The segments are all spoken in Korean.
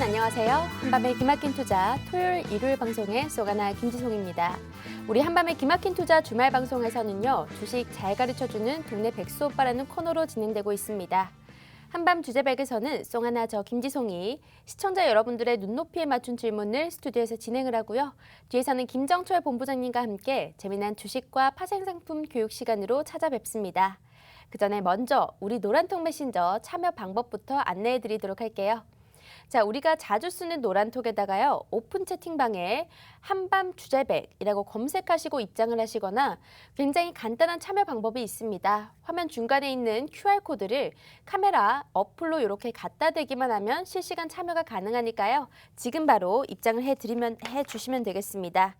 안녕하세요. 한밤의 기막힌 투자 토요일 일요일 방송의 쏘가나 김지송입니다. 우리 한밤의 기막힌 투자 주말 방송에서는요. 주식 잘 가르쳐주는 동네 백수 오빠라는 코너로 진행되고 있습니다. 한밤 주제백에서는 쏘가나 저 김지송이 시청자 여러분들의 눈높이에 맞춘 질문을 스튜디오에서 진행을 하고요. 뒤에서는 김정철 본부장님과 함께 재미난 주식과 파생상품 교육 시간으로 찾아뵙습니다. 그 전에 먼저 우리 노란톡 메신저 참여 방법부터 안내해 드리도록 할게요. 자, 우리가 자주 쓰는 노란톡에다가요. 오픈 채팅방에 한밤 주제백이라고 검색하시고 입장을 하시거나 굉장히 간단한 참여 방법이 있습니다. 화면 중간에 있는 QR코드를 카메라 어플로 이렇게 갖다 대기만 하면 실시간 참여가 가능하니까요. 지금 바로 입장을 해주시면 되겠습니다.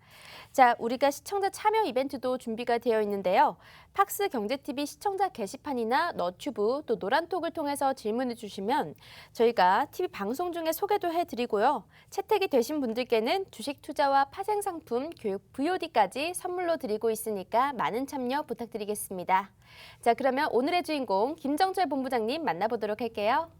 자, 우리가 시청자 참여 이벤트도 준비가 되어 있는데요. 팍스 경제TV 시청자 게시판이나 너튜브 또 노란톡을 통해서 질문을 주시면 저희가 TV 방송 중에 소개도 해드리고요. 채택이 되신 분들께는 주식 투자와 파생상품, 교육 VOD까지 선물로 드리고 있으니까 많은 참여 부탁드리겠습니다. 자, 그러면 오늘의 주인공 김정철 본부장님 만나보도록 할게요.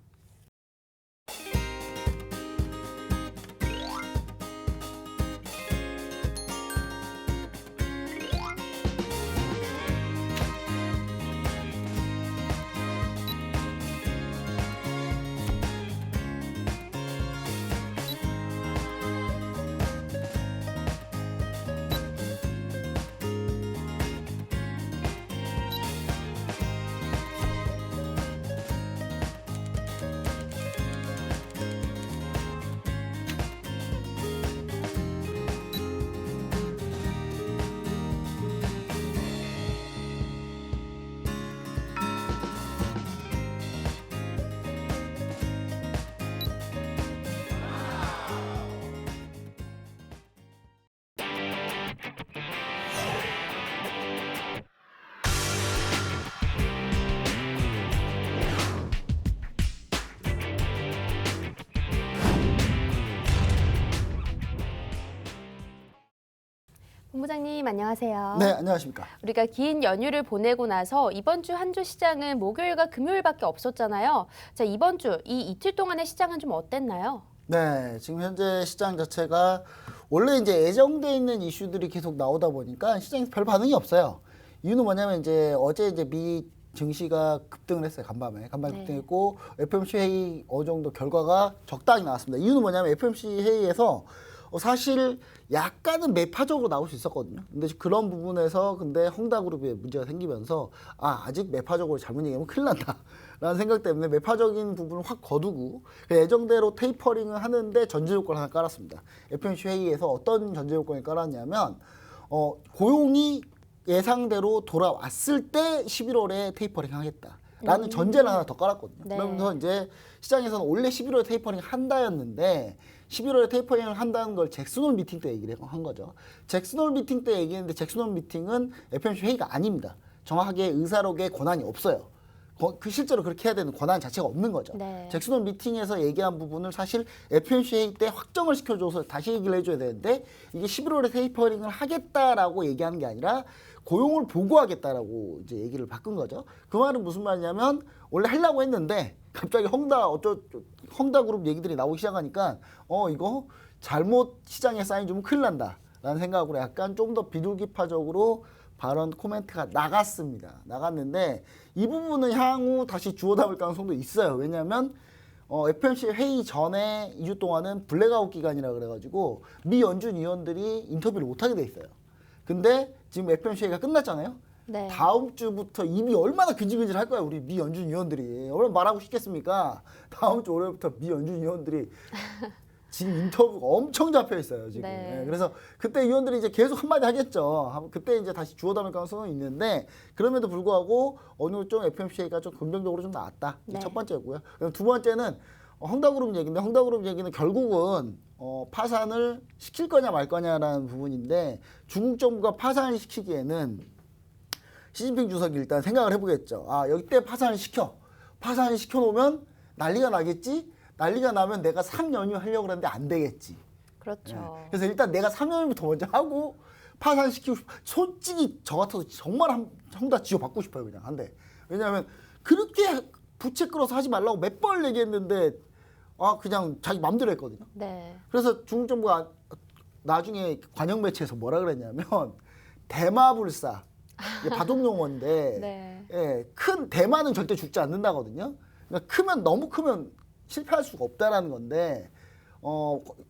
본부장님 안녕하세요. 네, 안녕하십니까. 우리가 긴 연휴를 보내고 나서 이번 주 한 주 시장은 목요일과 금요일밖에 없었잖아요. 자, 이번 주 이 이틀 동안의 시장은 좀 어땠나요? 네, 지금 현재 시장 자체가 원래 이제 예정돼 있는 이슈들이 계속 나오다 보니까 시장에서 별 반응이 없어요. 이유는 뭐냐면 이제 어제 이제 미 증시가 급등을 했어요. 간밤에 급등했고 FOMC 회의 어느 정도 결과가 적당히 나왔습니다. 이유는 뭐냐면 FOMC 회의에서 사실 약간은 매파적으로 나올 수 있었거든요. 근데 그런 부분에서 근데 헝다그룹에 문제가 생기면서 아직 매파적으로 잘못 얘기하면 큰일 난다 라는 생각 때문에 매파적인 부분을 확 거두고 예정대로 테이퍼링을 하는데 전제 조건을 하나 깔았습니다. FOMC 회의에서 어떤 전제 조건을 깔았냐면 고용이 예상대로 돌아왔을 때 11월에 테이퍼링 하겠다라는 전제를 하나 더 깔았거든요. 네. 그러면서 이제 시장에서는 원래 11월에 테이퍼링 한다였는데 11월에 테이퍼링을 한다는 걸 잭슨홀 미팅 때 얘기를 한 거죠. 잭슨홀 미팅 때 얘기했는데 잭슨홀 미팅은 FOMC 회의가 아닙니다. 정확하게 의사록에 권한이 없어요. 그 실제로 그렇게 해야 되는 권한 자체가 없는 거죠. 네. 잭슨홀 미팅에서 얘기한 부분을 사실 FOMC 회의 때 확정을 시켜줘서 다시 얘기를 해줘야 되는데 이게 11월에 테이퍼링을 하겠다라고 얘기하는 게 아니라 고용을 보고하겠다라고 이제 얘기를 바꾼 거죠. 그 말은 무슨 말이냐면 원래 하려고 했는데 갑자기 헝다그룹 얘기들이 나오기 시작하니까 이거 잘못 시장에 쌓인 좀 큰일 난다라는 생각으로 약간 좀 더 비둘기파적으로 발언 코멘트가 나갔습니다. 나갔는데 이 부분은 향후 다시 주워 담을 가능성도 있어요. 왜냐하면 FOMC 회의 전에 2주 동안은 블랙아웃 기간이라 그래가지고 미 연준 위원들이 인터뷰를 못하게 돼 있어요. 근데 지금 FOMC 회의가 끝났잖아요. 네. 다음 주부터 입이 얼마나 근질근질 할 거야 우리 미 연준 위원들이. 얼마나 말하고 싶겠습니까? 다음 주 월요일부터 미 연준 위원들이 지금 인터뷰가 엄청 잡혀 있어요 지금. 네. 네, 그래서 그때 위원들이 이제 계속 한마디 하겠죠. 그때 이제 다시 주워 담을 가능성은 있는데 그럼에도 불구하고 어느 정도 좀 FOMC가 좀 긍정적으로 좀 나왔다. 네. 첫 번째고요. 그다음 두 번째는 헝다그룹 얘기인데 헝다그룹 얘기는 결국은 파산을 시킬 거냐 말 거냐라는 부분인데 중국 정부가 파산을 시키기에는 시진핑 주석이 일단 생각을 해보겠죠. 여기 때 파산을 시켜놓으면 난리가 나겠지. 난리가 나면 내가 3연휴 하려고 그러는데 안 되겠지. 그렇죠. 네. 그래서 일단 내가 3연휴부터 먼저 하고 파산시키고 솔직히 저 같아서 정말 헝다 지워 받고 싶어요. 그냥 한데. 왜냐하면 그렇게 부채 끌어서 하지 말라고 몇 번 얘기했는데 그냥 자기 맘대로 했거든요. 네. 그래서 중국 정부가 나중에 관영 매체에서 뭐라 그랬냐면 대마불사 이게 바둑 용어인데 네. 예, 큰 대마는 절대 죽지 않는다거든요. 그러니까 크면 너무 크면 실패할 수가 없다라는 건데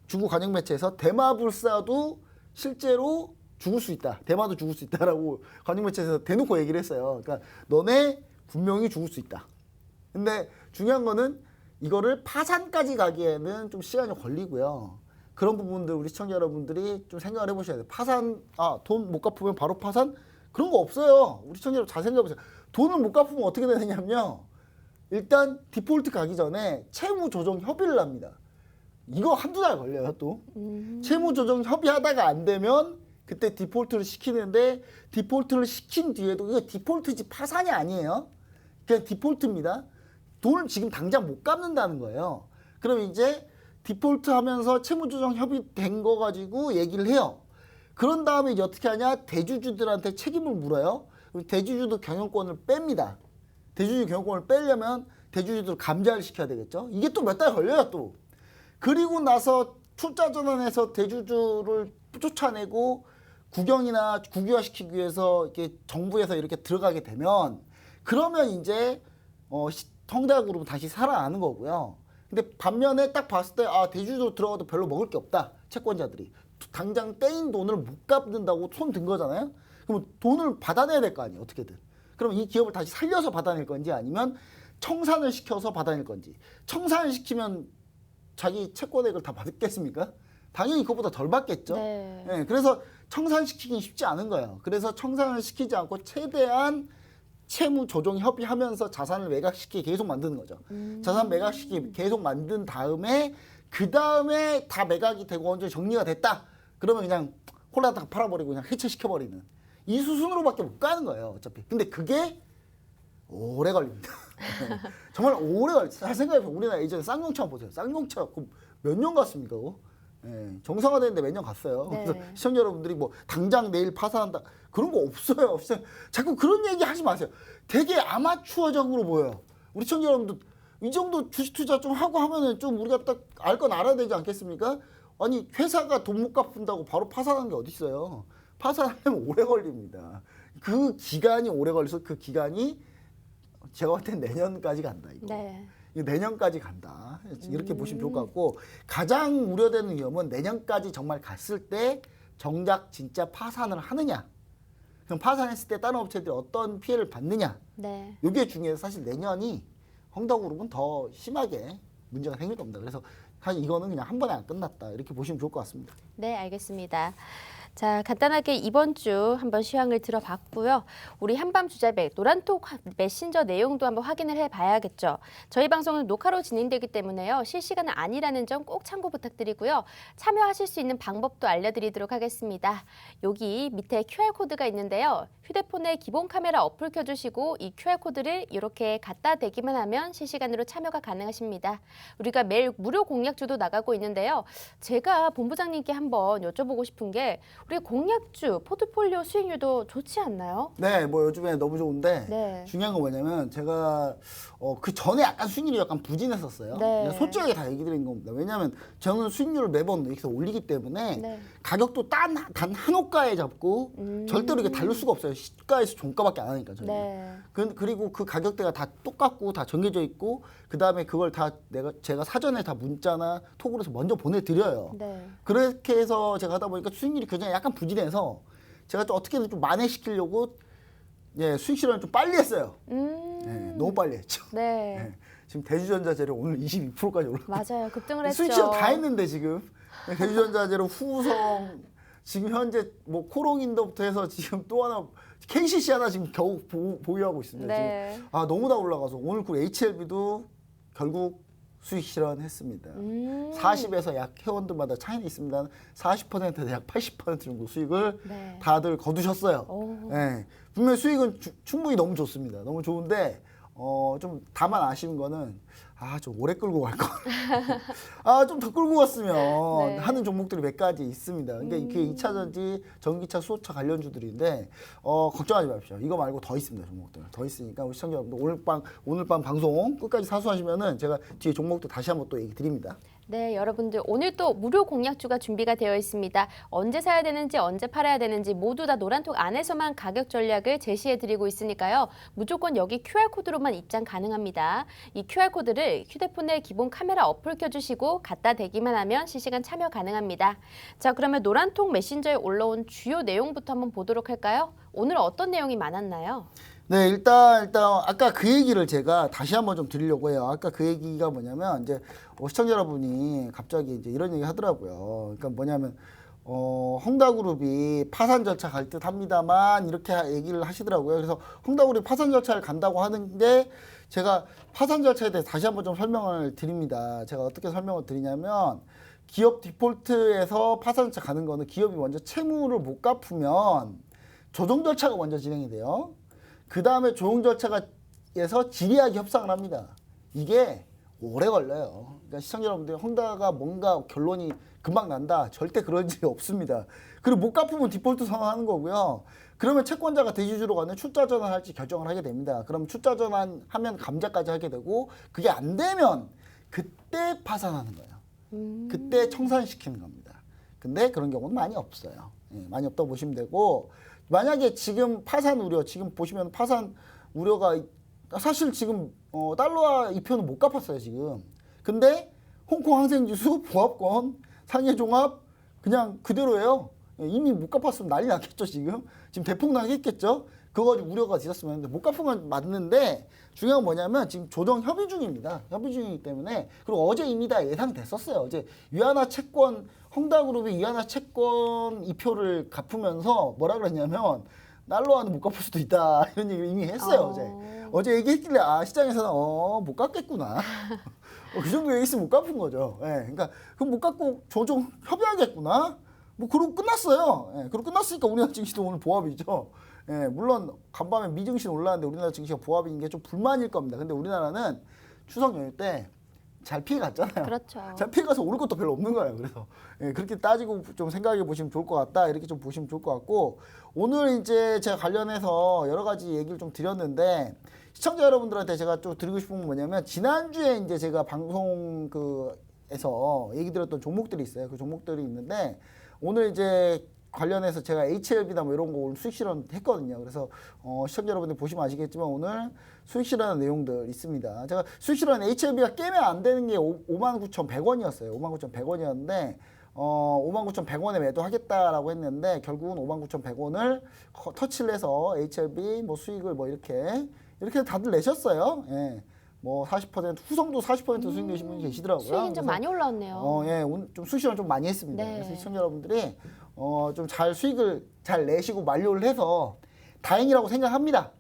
중국 관영 매체에서 대마불사도 실제로 죽을 수 있다. 대마도 죽을 수 있다라고 관영 매체에서 대놓고 얘기를 했어요. 그러니까 너네 분명히 죽을 수 있다. 근데 중요한 거는 이거를 파산까지 가기에는 좀 시간이 걸리고요. 그런 부분들 우리 시청자 여러분들이 좀 생각을 해보셔야 돼요. 파산, 돈 못 갚으면 바로 파산? 그런 거 없어요. 우리 시청자 여러분 잘 생각해보세요. 돈을 못 갚으면 어떻게 되느냐면요. 일단 디폴트 가기 전에 채무 조정 협의를 합니다. 이거 한두 달 걸려요, 또. 채무 조정 협의하다가 안 되면 그때 디폴트를 시키는데 디폴트를 시킨 뒤에도 이거 디폴트지 파산이 아니에요. 그냥 디폴트입니다. 돈을 지금 당장 못 갚는다는 거예요. 그럼 이제 디폴트 하면서 채무조정 협의된 거 가지고 얘기를 해요. 그런 다음에 이제 어떻게 하냐? 대주주들한테 책임을 물어요. 대주주도 경영권을 뺍니다. 대주주 경영권을 빼려면 대주주들 감자를 시켜야 되겠죠. 이게 또 몇 달 걸려요, 또. 그리고 나서 출자전환해서 대주주를 쫓아내고 국영이나 국유화시키기 위해서 이렇게 정부에서 이렇게 들어가게 되면 그러면 이제 성대학으로 다시 살아나는 거고요. 근데 반면에 딱 봤을 때 대주주로 들어가도 별로 먹을 게 없다. 채권자들이. 당장 떼인 돈을 못 갚는다고 손 든 거잖아요. 그럼 돈을 받아내야 될 거 아니에요. 어떻게든. 그럼 이 기업을 다시 살려서 받아낼 건지 아니면 청산을 시켜서 받아낼 건지. 청산을 시키면 자기 채권액을 다 받겠습니까? 당연히 그것보다 덜 받겠죠. 네. 네, 그래서 청산시키긴 쉽지 않은 거예요. 그래서 청산을 시키지 않고 최대한 채무 조정 협의하면서 자산을 매각시키게 계속 만드는 거죠. 자산 매각시키게 계속 만든 다음에 그 다음에 다 매각이 되고 언제 정리가 됐다. 그러면 그냥 홀라당 팔아버리고 그냥 해체시켜버리는 이 수순으로밖에 못 가는 거예요. 어차피. 근데 그게 오래 걸립니다. 정말 오래 걸려요. 잘 생각해보세요. 우리나라 예전에 쌍용차 보세요. 쌍용차 몇 년 갔습니까? 그거? 예, 정상화되는데 몇 년 갔어요. 네. 그래서 시청자 여러분들이 뭐 당장 내일 파산한다 그런 거 없어요. 자꾸 그런 얘기 하지 마세요. 되게 아마추어적으로 보여요. 우리 시청자 여러분들 이 정도 주식 투자 좀 하고 하면은 좀 우리가 딱 알 건 알아야 되지 않겠습니까? 아니 회사가 돈 못 갚는다고 바로 파산하는 게 어디 있어요? 파산하려면 오래 걸립니다. 그 기간이 오래 걸려서 그 기간이 제가 볼 땐 내년까지 간다 이거. 네. 이거 내년까지 간다. 이렇게 보시면 좋을 것 같고 가장 우려되는 위험은 내년까지 정말 갔을 때 정작 진짜 파산을 하느냐. 그럼 파산했을 때 다른 업체들이 어떤 피해를 받느냐. 네. 이게 중요해서 사실 내년이 헝다그룹은 더 심하게 문제가 생길 겁니다. 그래서 사실 이거는 그냥 한 번에 안 끝났다. 이렇게 보시면 좋을 것 같습니다. 네, 알겠습니다. 자, 간단하게 이번 주 한번 시황을 들어봤고요. 우리 한밤 주잘백 노란톡 메신저 내용도 한번 확인을 해봐야겠죠. 저희 방송은 녹화로 진행되기 때문에요. 실시간은 아니라는 점 꼭 참고 부탁드리고요. 참여하실 수 있는 방법도 알려드리도록 하겠습니다. 여기 밑에 QR코드가 있는데요. 휴대폰에 기본 카메라 어플 켜주시고 이 QR코드를 이렇게 갖다 대기만 하면 실시간으로 참여가 가능하십니다. 우리가 매일 무료 공약주도 나가고 있는데요. 제가 본부장님께 한번 여쭤보고 싶은 게 우리 공약주, 포트폴리오 수익률도 좋지 않나요? 네, 뭐 요즘에 너무 좋은데 네. 중요한 건 뭐냐면 제가 그 전에 약간 수익률이 약간 부진했었어요. 네. 그냥 솔직하게 다 얘기 드린 겁니다. 왜냐하면 저는 수익률을 매번 이렇게 올리기 때문에 네. 가격도 단 한 호가에 잡고 절대로 이렇게 다를 수가 없어요. 시가에서 종가밖에 안 하니까 저는. 네. 그리고 그 가격대가 다 똑같고 다 정해져 있고 그 다음에 그걸 다 제가 사전에 다 문자나 톡으로 해서 먼저 보내드려요. 네. 그렇게 해서 제가 하다 보니까 수익률이 굉장히 약간 부진해서 제가 좀 어떻게든 좀 만회시키려고 수익 실현을 좀 빨리 했어요. 너무 빨리 했죠. 네. 네. 지금 대주전자재료 오늘 22%까지 올랐고 맞아요. 급등을 했죠. 수익 실현 다 했는데 지금 대주전자재료 후성 지금 현재 뭐 코롱인더부터 해서 지금 또 하나 KCC 하나 지금 겨우 보유하고 있습니다. 네. 지금 너무 다 올라가서 오늘 그 HLB도 결국 수익 실현했습니다. 40에서 약 회원들마다 차이는 있습니다. 40%에서 약 80% 정도 수익을 네. 다들 거두셨어요. 오. 네. 분명 수익은 충분히 너무 좋습니다. 너무 좋은데 좀 다만 아쉬운 거는 좀 오래 끌고 갈 거. 좀 더 끌고 갔으면 네. 하는 종목들이 몇 가지 있습니다. 그러니까 이게 2차 전지, 전기차, 수소차 관련주들인데 걱정하지 마십시오. 이거 말고 더 있습니다, 종목들. 더 있으니까 우리 시청자 여러분들 오늘 밤 방송 끝까지 사수하시면은 제가 뒤에 종목도 다시 한번 또 얘기 드립니다. 네, 여러분들 오늘 또 무료 공략주가 준비가 되어 있습니다. 언제 사야 되는지 언제 팔아야 되는지 모두 다 노란톡 안에서만 가격 전략을 제시해 드리고 있으니까요. 무조건 여기 QR코드로만 입장 가능합니다. 이 QR코드를 휴대폰의 기본 카메라 어플 켜주시고 갖다 대기만 하면 실시간 참여 가능합니다. 자, 그러면 노란톡 메신저에 올라온 주요 내용부터 한번 보도록 할까요? 오늘 어떤 내용이 많았나요? 네, 일단 아까 그 얘기를 제가 다시 한번 좀 드리려고 해요. 아까 그 얘기가 뭐냐면 이제 시청자 여러분이 갑자기 이제 이런 얘기 하더라고요. 그러니까 뭐냐면 헝다그룹이 파산 절차 갈 듯 합니다만 이렇게 얘기를 하시더라고요. 그래서 헝다그룹이 파산 절차를 간다고 하는데 제가 파산 절차에 대해서 다시 한번 좀 설명을 드립니다. 제가 어떻게 설명을 드리냐면 기업 디폴트에서 파산 절차 가는 거는 기업이 먼저 채무를 못 갚으면 조정 절차가 먼저 진행이 돼요. 그 다음에 조정 절차에서 질의하기 협상을 합니다. 이게 오래 걸려요. 그러니까 시청자 여러분들 헝다가 뭔가 결론이 금방 난다. 절대 그런 일이 없습니다. 그리고 못 갚으면 디폴트 선언하는 거고요. 그러면 채권자가 대주주로 가는 출자 전환할지 결정을 하게 됩니다. 그럼 출자 전환하면 감자까지 하게 되고 그게 안 되면 그때 파산하는 거예요. 그때 청산시키는 겁니다. 근데 그런 경우는 많이 없어요. 많이 없다고 보시면 되고 만약에 지금 파산 우려, 지금 보시면 파산 우려가 사실 지금 달러화 이표는 못 갚았어요 지금. 근데 홍콩 항생지수, 보합권, 상해종합 그냥 그대로예요. 이미 못 갚았으면 난리 났겠죠 지금. 지금 대폭 나겠겠죠. 그거 가지고 우려가 있었으면 했는데 못 갚은 건 맞는데 중요한 건 뭐냐면 지금 조정 협의 중입니다. 협의 중이기 때문에 그리고 어제 이미 다 예상됐었어요. 어제 위안화 채권 헝다그룹이 위안화 채권 이표를 갚으면서 뭐라 그랬냐면 달러화는 못 갚을 수도 있다 이런 얘기를 이미 했어요. 어제 얘기했길래 시장에서는 못 갚겠구나. 그 정도 얘기했으면 못 갚은 거죠. 그러니까 그럼 못 갚고 조정 협의하겠구나. 뭐 그러고 끝났어요. 그러고 끝났으니까 우리나라 증시도 오늘 보합이죠. 물론 간밤에 미증시는 올라왔는데 우리나라 증시가 보합인 게 좀 불만일 겁니다. 근데 우리나라는 추석 연휴 때 잘 피해 갔잖아요. 그렇죠. 잘 피해 가서 오를 것도 별로 없는 거예요. 그래서 그렇게 따지고 좀 생각해 보시면 좋을 것 같다. 이렇게 좀 보시면 좋을 것 같고 오늘 이제 제가 관련해서 여러 가지 얘기를 좀 드렸는데 시청자 여러분들한테 제가 좀 드리고 싶은 건 뭐냐면 지난주에 이제 제가 방송 에서 얘기 드렸던 종목들이 있어요. 그 종목들이 있는데 오늘 이제 관련해서 제가 HLB나 뭐 이런 거 오늘 수익 실현 했거든요. 그래서 시청자 여러분들 보시면 아시겠지만 오늘 수익 실현한 내용들 있습니다. 제가 수익 실현 HLB가 깨면 안 되는 게 59,100원이었어요. 59,100원이었는데 59,100원에 매도하겠다라고 했는데 결국은 59,100원을 터치를 해서 HLB 뭐 수익을 뭐 이렇게 다들 내셨어요. 뭐 40% 후성도 40% 수익 내신 분이 계시더라고요. 수익이 좀 많이 올라왔네요. 좀 수익 실현 좀 많이 했습니다. 네. 그래서 시청자 여러분들이 좀 잘 수익을 잘 내시고 만료를 해서 다행이라고 생각합니다.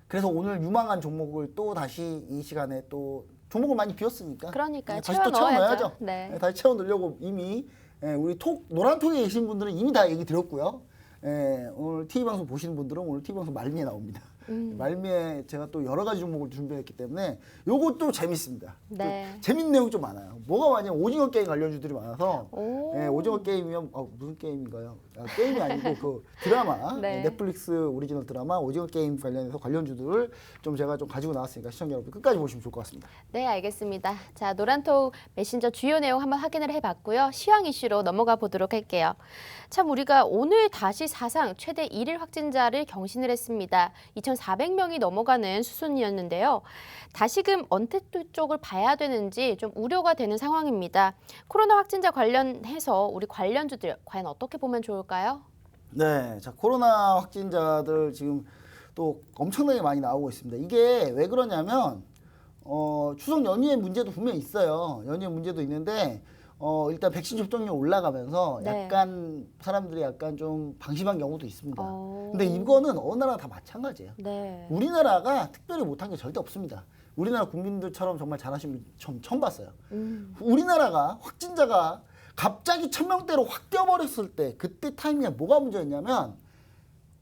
그래서 오늘 유망한 종목을 또 다시 이 시간에 또 종목을 많이 비웠으니까 그러니까요. 다시 또 채워 넣어야죠. 네. 다시 채워 넣으려고 이미 우리 노란톡에 계신 분들은 이미 다 얘기 드렸고요. 오늘 TV 방송 보시는 분들은 오늘 TV 방송 말미에 나옵니다. 말미에 제가 또 여러 가지 종목을 준비했기 때문에 요것도 재밌습니다. 네. 재밌는 내용이 좀 많아요. 뭐가 많냐면 오징어 게임 관련주들이 많아서 오. 오징어 게임이면 무슨 게임인가요? 게임이 아니고 그 드라마 네. 넷플릭스 오리지널 드라마 오징어 게임 관련해서 관련주들을 좀 제가 좀 가지고 나왔으니까 시청자 여러분 끝까지 보시면 좋을 것 같습니다. 네, 알겠습니다. 자, 노란톡 메신저 주요 내용 한번 확인을 해봤고요. 시황 이슈로 넘어가 보도록 할게요. 참 우리가 오늘 다시 사상 최대 1일 확진자를 경신을 했습니다. 2,400명이 넘어가는 수순이었는데요. 다시금 언택 쪽을 봐야 되는지 좀 우려가 되는 상황입니다. 코로나 확진자 관련해서 우리 관련주들 과연 어떻게 보면 좋을까요? 네, 자 코로나 확진자들 지금 또 엄청나게 많이 나오고 있습니다. 이게 왜 그러냐면 추석 연휴의 문제도 분명히 있어요. 연휴의 문제도 있는데 일단 백신 접종률 올라가면서 네. 약간 사람들이 약간 좀 방심한 경우도 있습니다. 오. 근데 이거는 어느 나라 다 마찬가지예요. 네. 우리나라가 특별히 못한 게 절대 없습니다. 우리나라 국민들처럼 정말 잘하신 분 처음 봤어요. 우리나라가 확진자가 갑자기 1,000명대로 확 뛰어버렸을 때 그때 타이밍에 뭐가 문제였냐면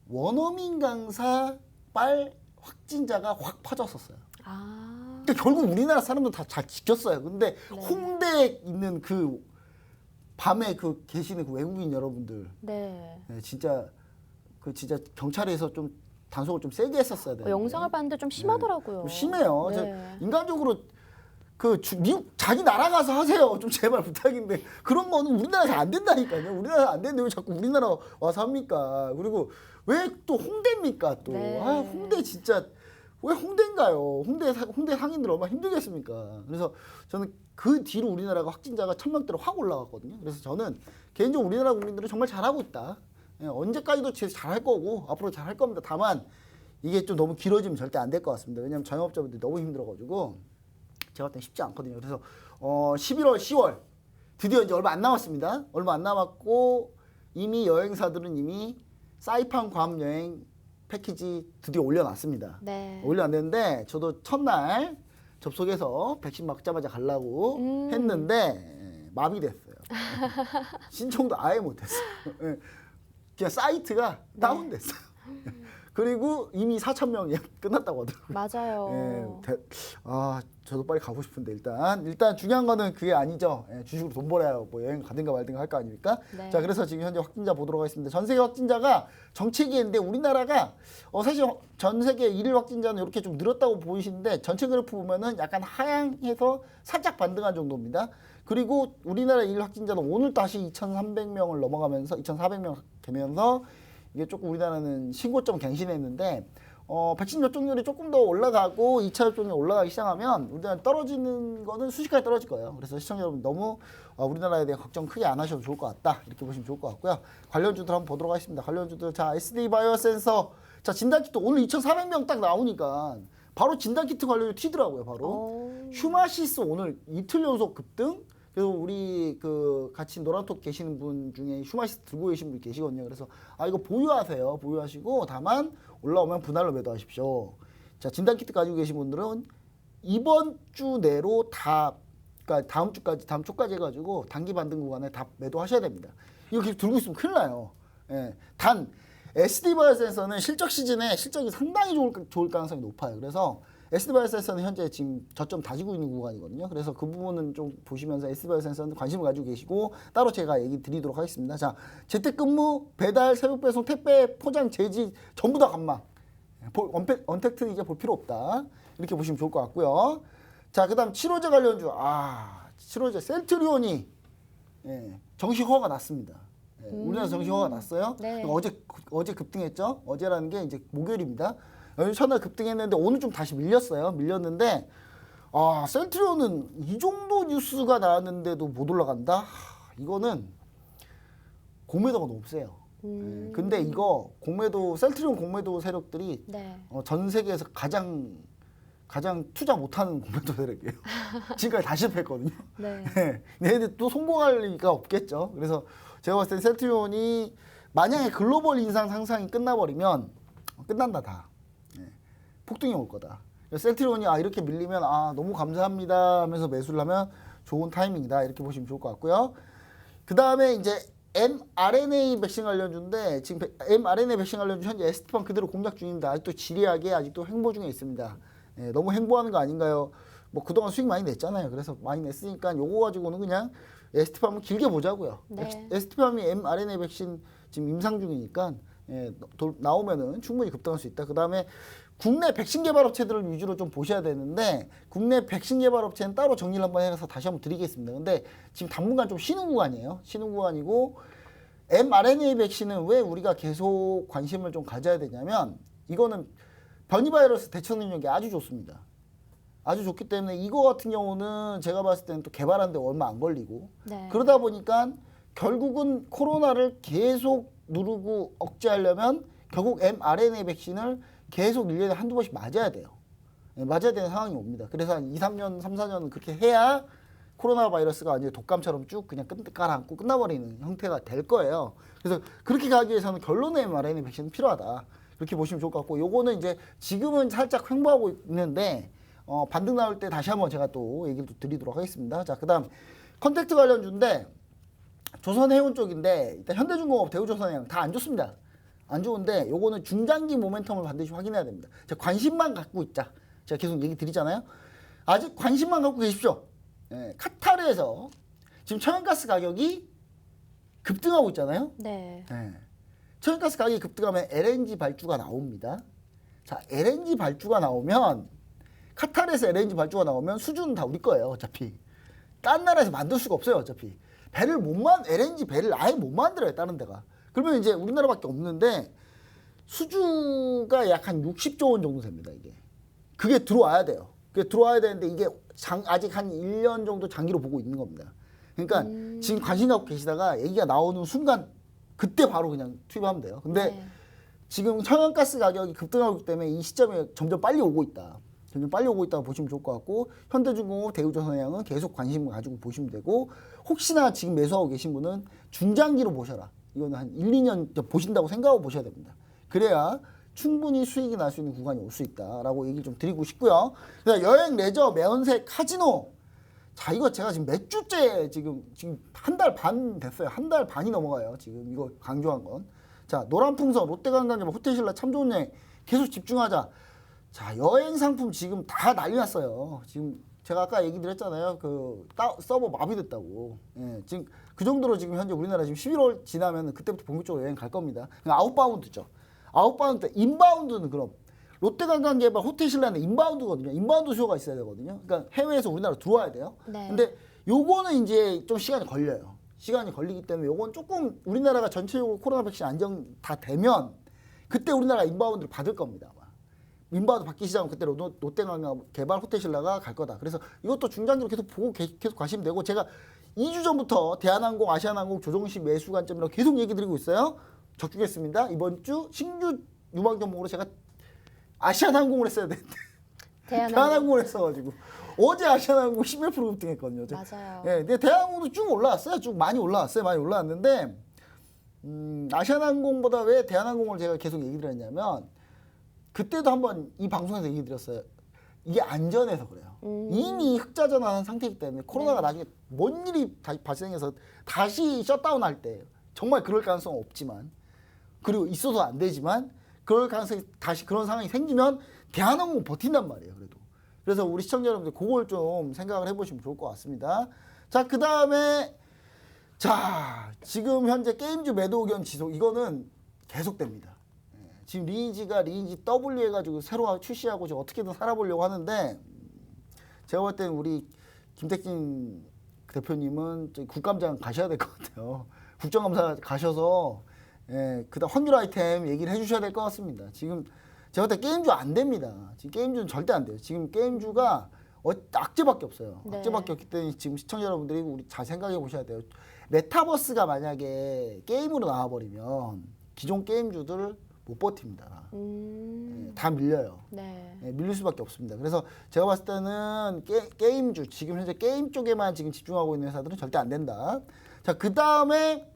원어민 강사 빨 확진자가 확 퍼졌었어요. 그러니까 결국 우리나라 사람들 다 잘 지켰어요. 근데 네. 홍대에 있는 그 밤에 그 계시는 그 외국인 여러분들, 네. 네, 진짜 진짜 경찰에서 좀 단속을 좀 세게 했었어야 돼요. 영상을 봤는데 좀 심하더라고요. 좀 심해요. 저 네. 인간적으로 미국 자기 나라 가서 하세요. 좀 제발 부탁인데 그런 거는 우리나라에서 안 된다니까요. 우리나라에서 안 되는데 왜 자꾸 우리나라 와서 합니까? 그리고 왜 또 홍대입니까? 또 네. 홍대 진짜 왜 홍대인가요? 홍대 상인들 얼마나 힘들겠습니까? 그래서 저는 그 뒤로 우리나라가 확진자가 1,000명대로 확 올라갔거든요. 그래서 저는 개인적으로 우리나라 국민들은 정말 잘하고 있다. 예, 언제까지도 잘할 거고 앞으로 잘할 겁니다. 다만 이게 좀 너무 길어지면 절대 안 될 것 같습니다. 왜냐하면 자영업자분들이 너무 힘들어가지고 제가 볼 땐 쉽지 않거든요. 그래서 11월, 10월 드디어 이제 얼마 안 남았습니다. 얼마 안 남았고 이미 여행사들은 이미 사이판 괌 여행 패키지 드디어 올려놨습니다. 네. 올려놨는데 저도 첫날 접속해서 백신 맞자마자 가려고 했는데 마비됐어요. 신청도 아예 못했어요. 예. 그냥 사이트가 다운됐어요. 그리고 이미 4,000명 예약 끝났다고 하더라고요. 맞아요. 저도 빨리 가고 싶은데 일단 중요한 거는 그게 아니죠. 예, 주식으로 돈 벌어야 뭐 여행 가든가 말든가 할 거 아닙니까? 네. 자, 그래서 지금 현재 확진자 보도록 하겠습니다. 전 세계 확진자가 정체기인데 우리나라가 사실 전 세계 일일 확진자는 이렇게 좀 늘었다고 보이시는데 전체 그래프 보면은 약간 하향해서 살짝 반등한 정도입니다. 그리고 우리나라 일일 확진자는 오늘 다시 2,300명을 넘어가면서 2,400명 되면서 이게 조금 우리나라는 신고점 갱신했는데 백신 접종률이 조금 더 올라가고 2차 접종이 올라가기 시작하면 우리나라 떨어지는 거는 순식간에 떨어질 거예요. 그래서 시청자 여러분 너무 우리나라에 대한 걱정 크게 안 하셔도 좋을 것 같다. 이렇게 보시면 좋을 것 같고요. 관련주들 한번 보도록 하겠습니다. 관련주들 자 SD 바이오 센서 자 진단키트 오늘 2,400명 딱 나오니까 바로 진단키트 관련주 튀더라고요. 바로 휴마시스 오늘 이틀 연속 급등. 그래서 우리 그 같이 노란톡 계시는 분 중에 휴마시스 들고 계신 분 계시거든요. 그래서 이거 보유하세요. 보유하시고 다만 올라오면 분할로 매도하십시오. 자 진단키트 가지고 계신 분들은 이번 주 내로 그러니까 다음 주까지 해가지고 단기 반등 구간에 다 매도하셔야 됩니다. 이거 계속 들고 있으면 큰일 나요. 예. 단 SD 바이오 센서는 실적 시즌에 실적이 상당히 좋을 가능성이 높아요. 그래서 SD 바이오 센서는 현재 지금 저점 다지고 있는 구간이거든요. 그래서 그 부분은 좀 보시면서 SD 바이오 센서는 관심을 가지고 계시고 따로 제가 얘기 드리도록 하겠습니다. 자, 재택근무, 배달, 새벽 배송, 택배, 포장, 제지 전부 다 감망. 언택트는 이제 볼 필요 없다. 이렇게 보시면 좋을 것 같고요. 자, 그다음 치료제 관련주. 치료제 셀트리온이 정식 허가가 났습니다. 우리나라 정식 허가가 났어요. 네. 어제 급등했죠. 어제라는 게 이제 목요일입니다. 연휴 첫날 급등했는데 오늘 좀 다시 밀렸어요. 밀렸는데 셀트리온은 이 정도 뉴스가 나왔는데도 못 올라간다? 이거는 공매도가 너무 세요. 근데 이거 셀트리온 공매도 세력들이 네. 전 세계에서 가장 투자 못하는 공매도 세력이에요. 지금까지 다 실패했거든요. 네. 근데 또 성공할 리가 없겠죠. 그래서 제가 봤을 때 셀트리온이 만약에 글로벌 인상 상승이 끝나버리면 끝난다 다. 폭등이 올 거다. 셀트리온이 이렇게 밀리면 너무 감사합니다 하면서 매수를 하면 좋은 타이밍이다. 이렇게 보시면 좋을 것 같고요. 그 다음에 이제 mRNA 백신 관련주인데 지금 mRNA 백신 관련주 현재 ST판 그대로 공작 중입니다. 아직도 지리하게 아직도 행보 중에 있습니다. 너무 행보하는 거 아닌가요? 뭐 그동안 수익 많이 냈잖아요. 그래서 많이 냈으니까 요거 가지고는 그냥 ST팜을 길게 보자고요. 네. ST팜이 mRNA 백신 지금 임상 중이니까 나오면은 충분히 급등할 수 있다. 그 다음에 국내 백신 개발 업체들을 위주로 좀 보셔야 되는데 국내 백신 개발 업체는 따로 정리를 한번 해서 다시 한번 드리겠습니다. 근데 지금 당분간 좀 쉬는 구간이에요. 쉬는 구간이고 mRNA 백신은 왜 우리가 계속 관심을 좀 가져야 되냐면 이거는 변이 바이러스 대처 능력이 아주 좋습니다. 아주 좋기 때문에 이거 같은 경우는 제가 봤을 때는 또 개발하는데 얼마 안 걸리고 네. 그러다 보니까 결국은 코로나를 계속 누르고 억제하려면 결국 mRNA 백신을 계속 1년에 한두 번씩 맞아야 돼요. 맞아야 되는 상황이 옵니다. 그래서 한 2, 3년, 3, 4년은 그렇게 해야 코로나 바이러스가 완전히 독감처럼 쭉 그냥 깔아앉고 끝나버리는 형태가 될 거예요. 그래서 그렇게 가기 위해서는 결론의 mRNA 백신은 필요하다. 그렇게 보시면 좋을 것 같고 요거는 이제 지금은 살짝 횡보하고 있는데 반등 나올 때 다시 한번 제가 또 얘기를 드리도록 하겠습니다. 자, 그 다음 컨택트 관련주인데 조선해운 쪽인데 일단 현대중공업, 대우조선해양 다 안 좋습니다. 안 좋은데 요거는 중장기 모멘텀을 반드시 확인해야 됩니다. 자, 관심만 갖고 있자. 제가 계속 얘기 드리잖아요. 아직 관심만 갖고 계십시오. 예, 카타르에서 지금 천연가스 가격이 급등하고 있잖아요. 네. 예. 천연가스 가격이 급등하면 LNG 발주가 나옵니다. 자, LNG 발주가 나오면 카타르에서 LNG 발주가 나오면 수주는 다 우리 거예요. 어차피 딴 나라에서 만들 수가 없어요. 어차피 LNG 배를 아예 못 만들어요. 다른 데가. 그러면 이제 우리나라밖에 없는데 수주가 약 한 60조 원 정도 됩니다. 이게 그게 들어와야 돼요. 그게 들어와야 되는데 이게 아직 한 1년 정도 장기로 보고 있는 겁니다. 그러니까 지금 관심 갖고 계시다가 얘기가 나오는 순간 그때 바로 그냥 투입하면 돼요. 근데 네. 지금 천연가스 가격이 급등하고 있기 때문에 이 시점에 점점 빨리 오고 있다. 점점 빨리 오고 있다고 보시면 좋을 것 같고 현대중공업, 대우조선해양은 계속 관심을 가지고 보시면 되고 혹시나 지금 매수하고 계신 분은 중장기로 보셔라. 이거는 한 1, 2년 보신다고 생각하고 보셔야 됩니다. 그래야 충분히 수익이 날 수 있는 구간이 올 수 있다라고 얘기를 좀 드리고 싶고요. 그다음 여행, 레저, 매연세, 카지노. 자, 이거 제가 지금 몇 주째 지금 한 달 반 됐어요. 한 달 반이 넘어가요. 지금 이거 강조한 건. 자, 노란풍선, 롯데관광객, 호텔신라 참 좋은 여행 계속 집중하자. 자, 여행 상품 지금 다 난리 났어요. 지금 제가 아까 얘기 드렸잖아요. 그 서버 마비됐다고. 예, 지금 그 정도로 지금 현재 우리나라 지금 11월 지나면 그때부터 본격적으로 여행 갈 겁니다. 아웃바운드죠. 아웃바운드, 인바운드는 그럼 롯데관광개발, 호텔신라는 인바운드거든요. 인바운드 수요가 있어야 되거든요. 그러니까 해외에서 우리나라 들어와야 돼요. 네. 근데 요거는 이제 좀 시간이 걸려요. 시간이 걸리기 때문에 요건 조금 우리나라가 전체적으로 코로나 백신 안정 다 되면 그때 우리나라 인바운드를 받을 겁니다. 아마. 인바운드 받기 시작하면 그때 롯데관광개발, 호텔신라가 갈 거다. 그래서 이것도 중장기로 계속 보고 계속 가시면 되고 제가 2주 전부터 대한항공, 아시아나항공 조정식 매수 관점이라고 계속 얘기 드리고 있어요. 적중했습니다. 이번 주 신규 유망 종목으로 제가 아시아나항공을 했어야 되는데 대한항공을 했어가지고 어제 아시아나항공 11% 급등했거든요. 맞아요. 예, 근데 대한항공도 쭉 올라왔어요. 쭉 많이 올라왔어요. 많이 올라왔는데 아시아나항공보다 왜 대한항공을 제가 계속 얘기 드렸냐면 그때도 한번 이 방송에서 얘기 드렸어요. 이게 안전해서 그래요. 이미 흑자전환한 상태이기 때문에 코로나가 나중에 뭔 일이 발생해서 다시 셧다운할 때 정말 그럴 가능성은 없지만 그리고 있어도 안 되지만 그럴 가능성이 다시 그런 상황이 생기면 대한항공 버틴단 말이에요. 그래서 우리 시청자 여러분들 그걸 좀 생각을 해보시면 좋을 것 같습니다. 자, 그 다음에 자 지금 현재 게임주 매도 의견 지속 이거는 계속됩니다. 지금 리니지 W 해가지고 새로 출시하고 지금 어떻게든 살아보려고 하는데 제가 볼 때는 우리 김택진 대표님은 국감장 가셔야 될 것 같아요. 국정감사 가셔서 그다음 환율 아이템 얘기를 해주셔야 될 것 같습니다. 지금 제가 볼 때 게임주 안 됩니다. 지금 게임주는 절대 안 돼요. 지금 게임주가 악재밖에 없어요. 네. 악재밖에 없기 때문에 지금 시청자 여러분들이 우리 잘 생각해 보셔야 돼요. 메타버스가 만약에 게임으로 나와버리면 기존 게임주들 못 버팁니다. 다 밀려요. 네. 밀릴 수밖에 없습니다. 그래서 제가 봤을 때는 게임주 지금 현재 게임 쪽에만 지금 집중하고 있는 회사들은 절대 안 된다. 자, 그 다음에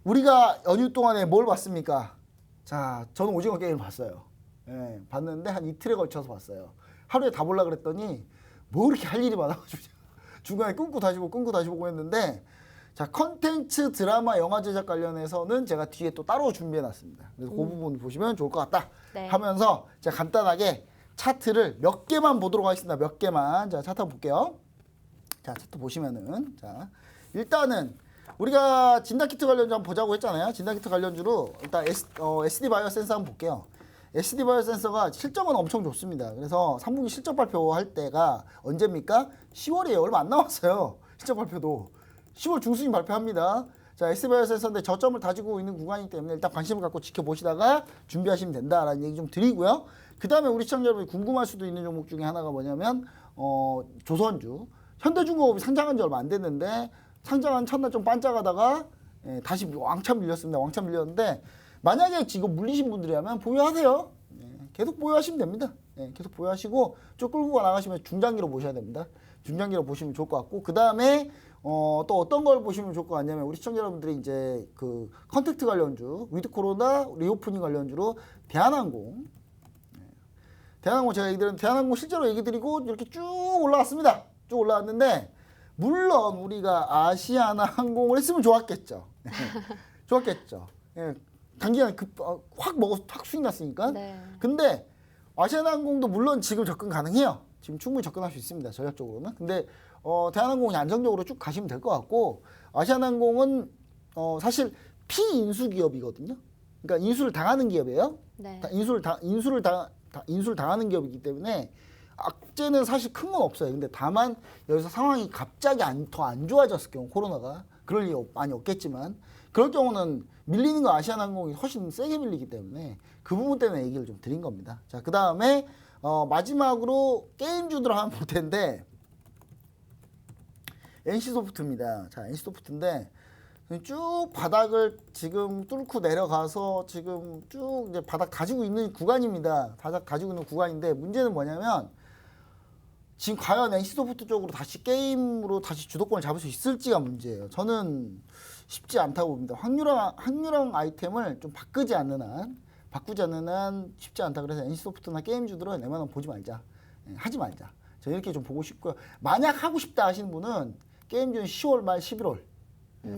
우리가 연휴 동안에 뭘 봤습니까? 자, 저는 오징어 게임을 봤어요. 봤는데 한 이틀에 걸쳐서 봤어요. 하루에 다 보려고 그랬더니 뭐 이렇게 할 일이 많아가지고 중간에 끊고 다시 보고 했는데 자, 컨텐츠, 드라마, 영화 제작 관련해서는 제가 뒤에 또 따로 준비해놨습니다. 그래서 그 부분 보시면 좋을 것 같다 네. 하면서 제가 간단하게 차트를 몇 개만 보도록 하겠습니다. 몇 개만. 자, 차트 한번 볼게요. 자, 차트 보시면은 자, 일단은 우리가 진단키트 관련주 한번 보자고 했잖아요. 진단키트 관련주로 일단 SD 바이오 센서 한번 볼게요. SD 바이오 센서가 실적은 엄청 좋습니다. 그래서 3분기 실적 발표할 때가 언제입니까? 10월이에요. 얼마 안 남았어요. 실적 발표도. 10월 중순이 발표합니다. 자, SD 바이오 센서인데 저점을 다지고 있는 구간이기 때문에 일단 관심을 갖고 지켜보시다가 준비하시면 된다라는 얘기 좀 드리고요. 그 다음에 우리 시청자 여러분이 궁금할 수도 있는 종목 중에 하나가 뭐냐면 조선주. 현대중공업이 상장한 지 얼마 안 됐는데 상장한 첫날 좀 반짝하다가 다시 왕창 밀렸습니다. 왕창 밀렸는데 만약에 지금 물리신 분들이라면 보유하세요. 계속 보유하시면 됩니다. 계속 보유하시고 쭉 끌고 나가시면 중장기로 보셔야 됩니다. 중장기로 보시면 좋을 것 같고 그 다음에 또 어떤 걸 보시면 좋을 것 같냐면 우리 시청자 여러분들이 이제 그 컨택트 관련주, 위드 코로나 리오프닝 관련주로 대한항공 제가 얘기 드린 대한항공 실제로 얘기 드리고 이렇게 쭉 올라왔습니다. 쭉 올라왔는데 물론 우리가 아시아나항공을 했으면 좋았겠죠. 좋았겠죠. 단기간에 확 수익 났으니까. 네. 근데 아시아나항공도 물론 지금 접근 가능해요. 지금 충분히 접근할 수 있습니다. 전략적으로는. 근데 대한항공이 안정적으로 쭉 가시면 될 것 같고 아시아나항공은 사실 피인수 기업이거든요. 그러니까 인수를 당하는 기업이에요. 네. 인수를 당하는 기업이기 때문에 악재는 사실 큰 건 없어요. 근데 다만 여기서 상황이 갑자기 더 안 좋아졌을 경우 코로나가 그럴 리 많이 없겠지만 그럴 경우는 밀리는 거 아시아나항공이 훨씬 세게 밀리기 때문에 그 부분 때문에 얘기를 좀 드린 겁니다. 자, 그 다음에 마지막으로 게임주들 한번 볼 텐데 NC소프트입니다. 자, NC소프트인데 쭉 바닥을 지금 뚫고 내려가서 지금 쭉 이제 바닥 다지고 있는 구간입니다. 바닥 다지고 있는 구간인데 문제는 뭐냐면 지금 과연 NC소프트 쪽으로 다시 게임으로 다시 주도권을 잡을 수 있을지가 문제예요. 저는 쉽지 않다고 봅니다. 확률형 아이템을 좀 바꾸지 않는 한 쉽지 않다. 그래서 NC소프트나 게임주들은 웬만하면 보지 말자. 하지 말자. 저 이렇게 좀 보고 싶고요. 만약 하고 싶다 하시는 분은 게임주는 10월 말 11월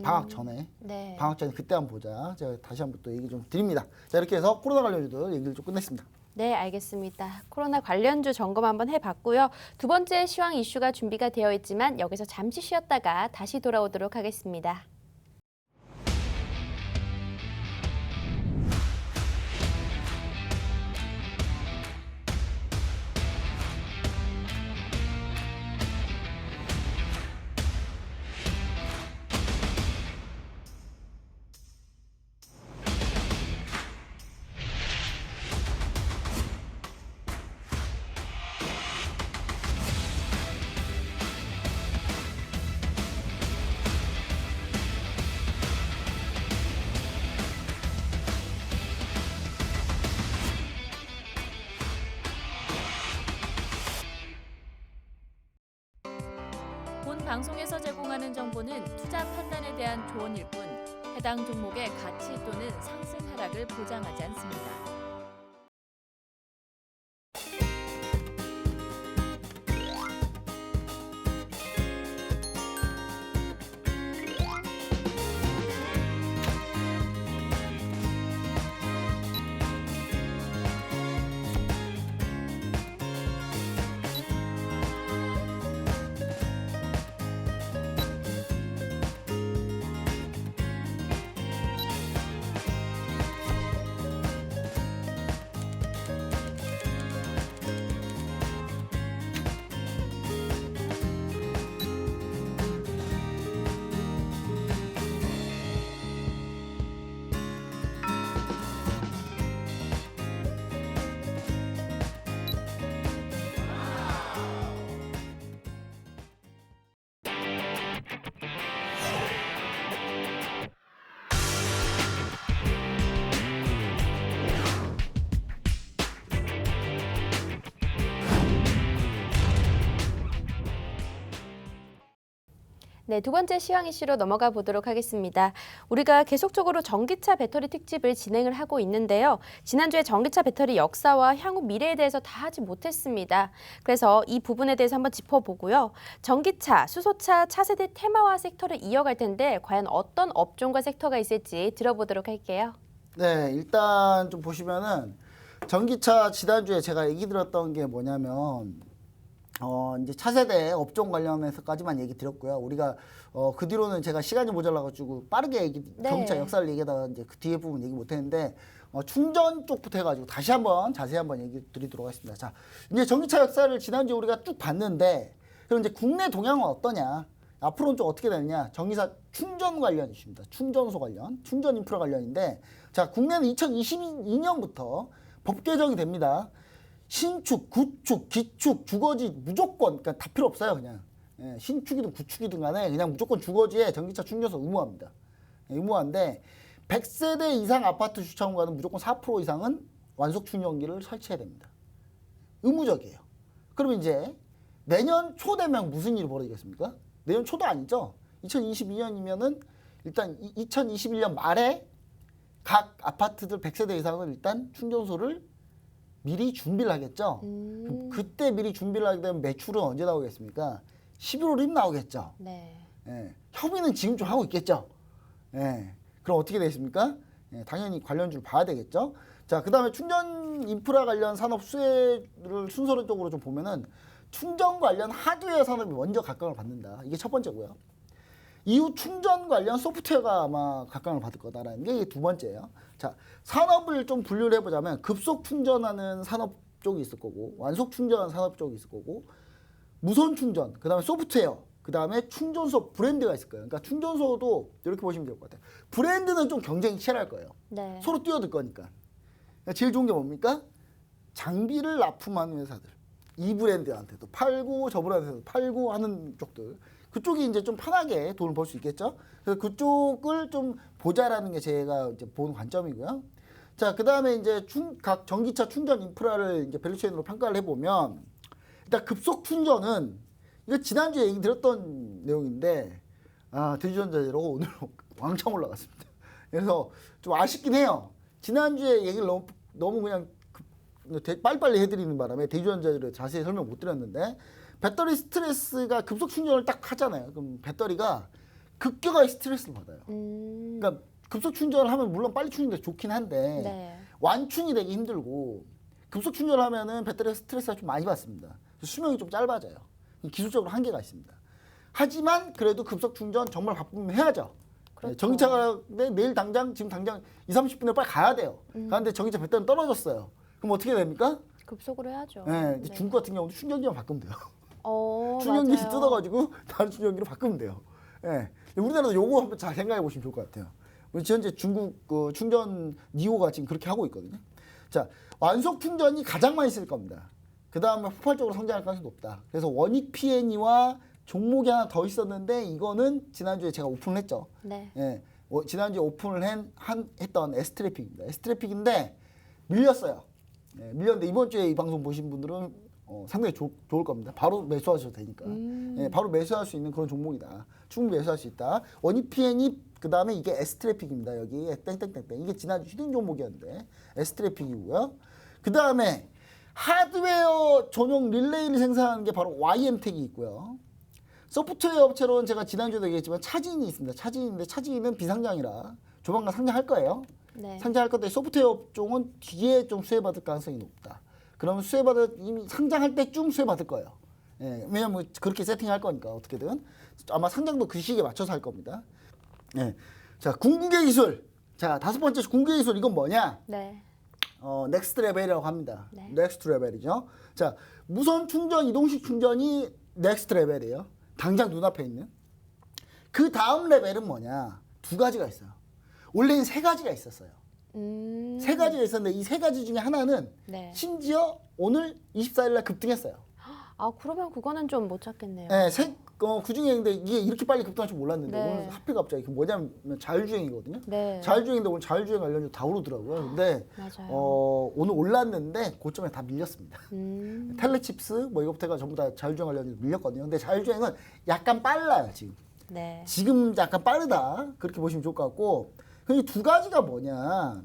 방학 전에 네. 방학 전에 그때 한번 보자. 제가 다시 한번 또 얘기 좀 드립니다. 자, 이렇게 해서 코로나 관련주들 얘기를 좀 끝냈습니다. 네, 알겠습니다. 코로나 관련주 점검 한번 해봤고요. 두 번째 시황 이슈가 준비가 되어 있지만 여기서 잠시 쉬었다가 다시 돌아오도록 하겠습니다. 본 방송에서 제공하는 정보는 투자 판단에 대한 조언일 뿐 해당 종목의 가치 또는 상승 하락을 보장하지 않습니다. 네, 두 번째 시황 이슈로 넘어가 보도록 하겠습니다. 우리가 계속적으로 전기차 배터리 특집을 진행을 하고 있는데요. 지난주에 전기차 배터리 역사와 향후 미래에 대해서 다 하지 못했습니다. 그래서 이 부분에 대해서 한번 짚어보고요. 전기차, 수소차, 차세대 테마화 섹터를 이어갈 텐데 과연 어떤 업종과 섹터가 있을지 들어보도록 할게요. 네, 일단 좀 보시면은 전기차 지난주에 제가 얘기 드렸던 게 뭐냐면 이제 차세대 업종 관련해서까지만 얘기 드렸고요. 우리가 그 뒤로는 제가 시간이 모자라가지고 빠르게 네. 전기차 역사를 얘기하다가 이제 그 뒤에 부분 얘기 못했는데 충전 쪽부터 해가지고 다시 한번 자세히 한번 얘기 드리도록 하겠습니다. 자, 이제 전기차 역사를 지난주에 우리가 쭉 봤는데 그럼 이제 국내 동향은 어떠냐? 앞으로는 좀 어떻게 되느냐? 전기차 충전 관련 이슈입니다. 충전소 관련, 충전 인프라 관련인데 자, 국내는 2022년부터 법 개정이 됩니다. 신축, 구축, 기축, 주거지 무조건 그러니까 다 필요 없어요. 그냥 신축이든 구축이든 간에 그냥 무조건 주거지에 전기차 충전소 의무화입니다. 의무화인데 100세대 이상 아파트 주차원가는 무조건 4% 이상은 완속 충전기를 설치해야 됩니다. 의무적이에요. 그럼 이제 내년 초 되면 무슨 일이 벌어지겠습니까? 내년 초도 아니죠. 2022년이면은 일단 2021년 말에 각 아파트들 100세대 이상은 일단 충전소를 미리 준비를 하겠죠. 그럼 그때 미리 준비를 하게 되면 매출은 언제 나오겠습니까? 11월이면 나오겠죠. 네. 예, 협의는 지금 좀 하고 있겠죠. 예, 그럼 어떻게 되겠습니까? 예, 당연히 관련주를 봐야 되겠죠. 자, 그 다음에 충전 인프라 관련 산업 수혜를 순서적으로 좀 보면은 충전 관련 하드웨어 산업이 먼저 각광을 받는다. 이게 첫 번째고요. 이후 충전 관련 소프트웨어가 아마 각광을 받을 거다라는 게 두 번째예요. 자, 산업을 좀 분류를 해보자면 급속 충전하는 산업 쪽이 있을 거고, 완속 충전하는 산업 쪽이 있을 거고, 무선 충전, 그 다음에 소프트웨어, 그 다음에 충전소 브랜드가 있을 거예요. 그러니까 충전소도 이렇게 보시면 될 것 같아요. 브랜드는 좀 경쟁이 치열할 거예요. 네. 서로 뛰어들 거니까. 그러니까 제일 좋은 게 뭡니까? 장비를 납품하는 회사들. 이 브랜드한테도 팔고 저 브랜드한테도 팔고 하는 쪽들. 그쪽이 이제 좀 편하게 돈을 벌 수 있겠죠. 그래서 그쪽을 좀 보자라는 게 제가 이제 보는 관점이고요. 자, 그 다음에 이제 각 전기차 충전 인프라를 이제 밸류체인으로 평가를 해보면 일단 급속 충전은 이거 지난주에 얘기 드렸던 내용인데 대주전자재로 오늘 왕창 올라갔습니다. 그래서 좀 아쉽긴 해요. 지난주에 얘기를 너무 그냥 빨리빨리 해드리는 바람에 대주전자재를 자세히 설명 못 드렸는데 배터리 스트레스가 급속 충전을 딱 하잖아요. 그럼 배터리가 급격하게 스트레스를 받아요. 그러니까 급속 충전을 하면 물론 빨리 충전돼 좋긴 한데 네. 완충이 되기 힘들고 급속 충전을 하면은 배터리가 스트레스가 좀 많이 받습니다. 수명이 좀 짧아져요. 기술적으로 한계가 있습니다. 하지만 그래도 급속 충전 정말 바쁘면 해야죠. 그렇죠. 전기차가 내일 당장 지금 당장 20-30분에 빨리 가야 돼요. 가는데 전기차 배터리 떨어졌어요. 그럼 어떻게 됩니까? 급속으로 해야죠. 네, 네. 중국 같은 경우도 충전기만 바꾸면 돼요. 충전기 충전기 뜯어가지고 다른 충전기로 바꾸면 돼요. 예. 우리나라도 요거 한번 잘 생각해 보시면 좋을 것 같아요. 우리 현재 중국 그 충전 니오가 지금 그렇게 하고 있거든요. 자, 완속 충전이 가장 많이 쓸 겁니다. 그 다음에 폭발적으로 성장할 가능성이 높다. 그래서 원익 P&E와 종목이 하나 더 있었는데 이거는 지난주에 제가 오픈을 했죠. 네. 예. 지난주에 오픈을 했던 S트래픽입니다. S트래픽인데 밀렸어요. 예, 밀렸는데 이번 주에 이 방송 보신 분들은 상당히 좋을 겁니다. 바로 매수하셔도 되니까. 예, 바로 매수할 수 있는 그런 종목이다. 충분히 매수할 수 있다. 원익 P&E 그 다음에 이게 S트래픽입니다. 여기 땡땡땡땡 이게 지난주 히든 종목이었는데 S트래픽이고요. 그 다음에 하드웨어 전용 릴레이를 생산하는 게 바로 YM텍이 있고요. 소프트웨어 업체로는 제가 지난주에도 얘기했지만 차진이 있습니다. 차진인데 차진은 비상장이라 조만간 상장할 거예요. 네. 상장할 건데 소프트웨어 업종은 뒤에 좀 수혜받을 가능성이 높다. 그러면 이미 상장할 때쯤 수혜받을 거예요. 예, 왜냐면 그렇게 세팅할 거니까 어떻게든 아마 상장도 그 시기에 맞춰서 할 겁니다. 예, 자 궁극의 기술. 자 5번째 궁극의 기술 이건 뭐냐? 네. 넥스트 레벨이라고 합니다. 네. 넥스트 레벨이죠. 자 무선 충전, 이동식 충전이 넥스트 레벨이에요. 당장 눈앞에 있는. 그 다음 레벨은 뭐냐? 2가지가 있어요. 원래는 3가지가 있었어요. 3가지가 있었는데 이 3가지 중에 하나는 네. 심지어 오늘 24일 날 급등했어요. 그러면 그거는 좀 못 찾겠네요. 네, 그 중에 근데 이게 이렇게 빨리 급등할 줄 몰랐는데 네. 오늘 하필 갑자기 그 뭐냐면 자율주행이거든요. 네. 자율주행인데 오늘 자율주행 관련주 다 오르더라고요. 근데 맞아요. 오늘 올랐는데 고점에 다 밀렸습니다. 텔레칩스 뭐 이거부터가 전부 다 자율주행 관련주 밀렸거든요. 근데 자율주행은 약간 빨라요 지금. 네. 지금 약간 빠르다 그렇게 보시면 좋을 것 같고. 이 2가지가 뭐냐?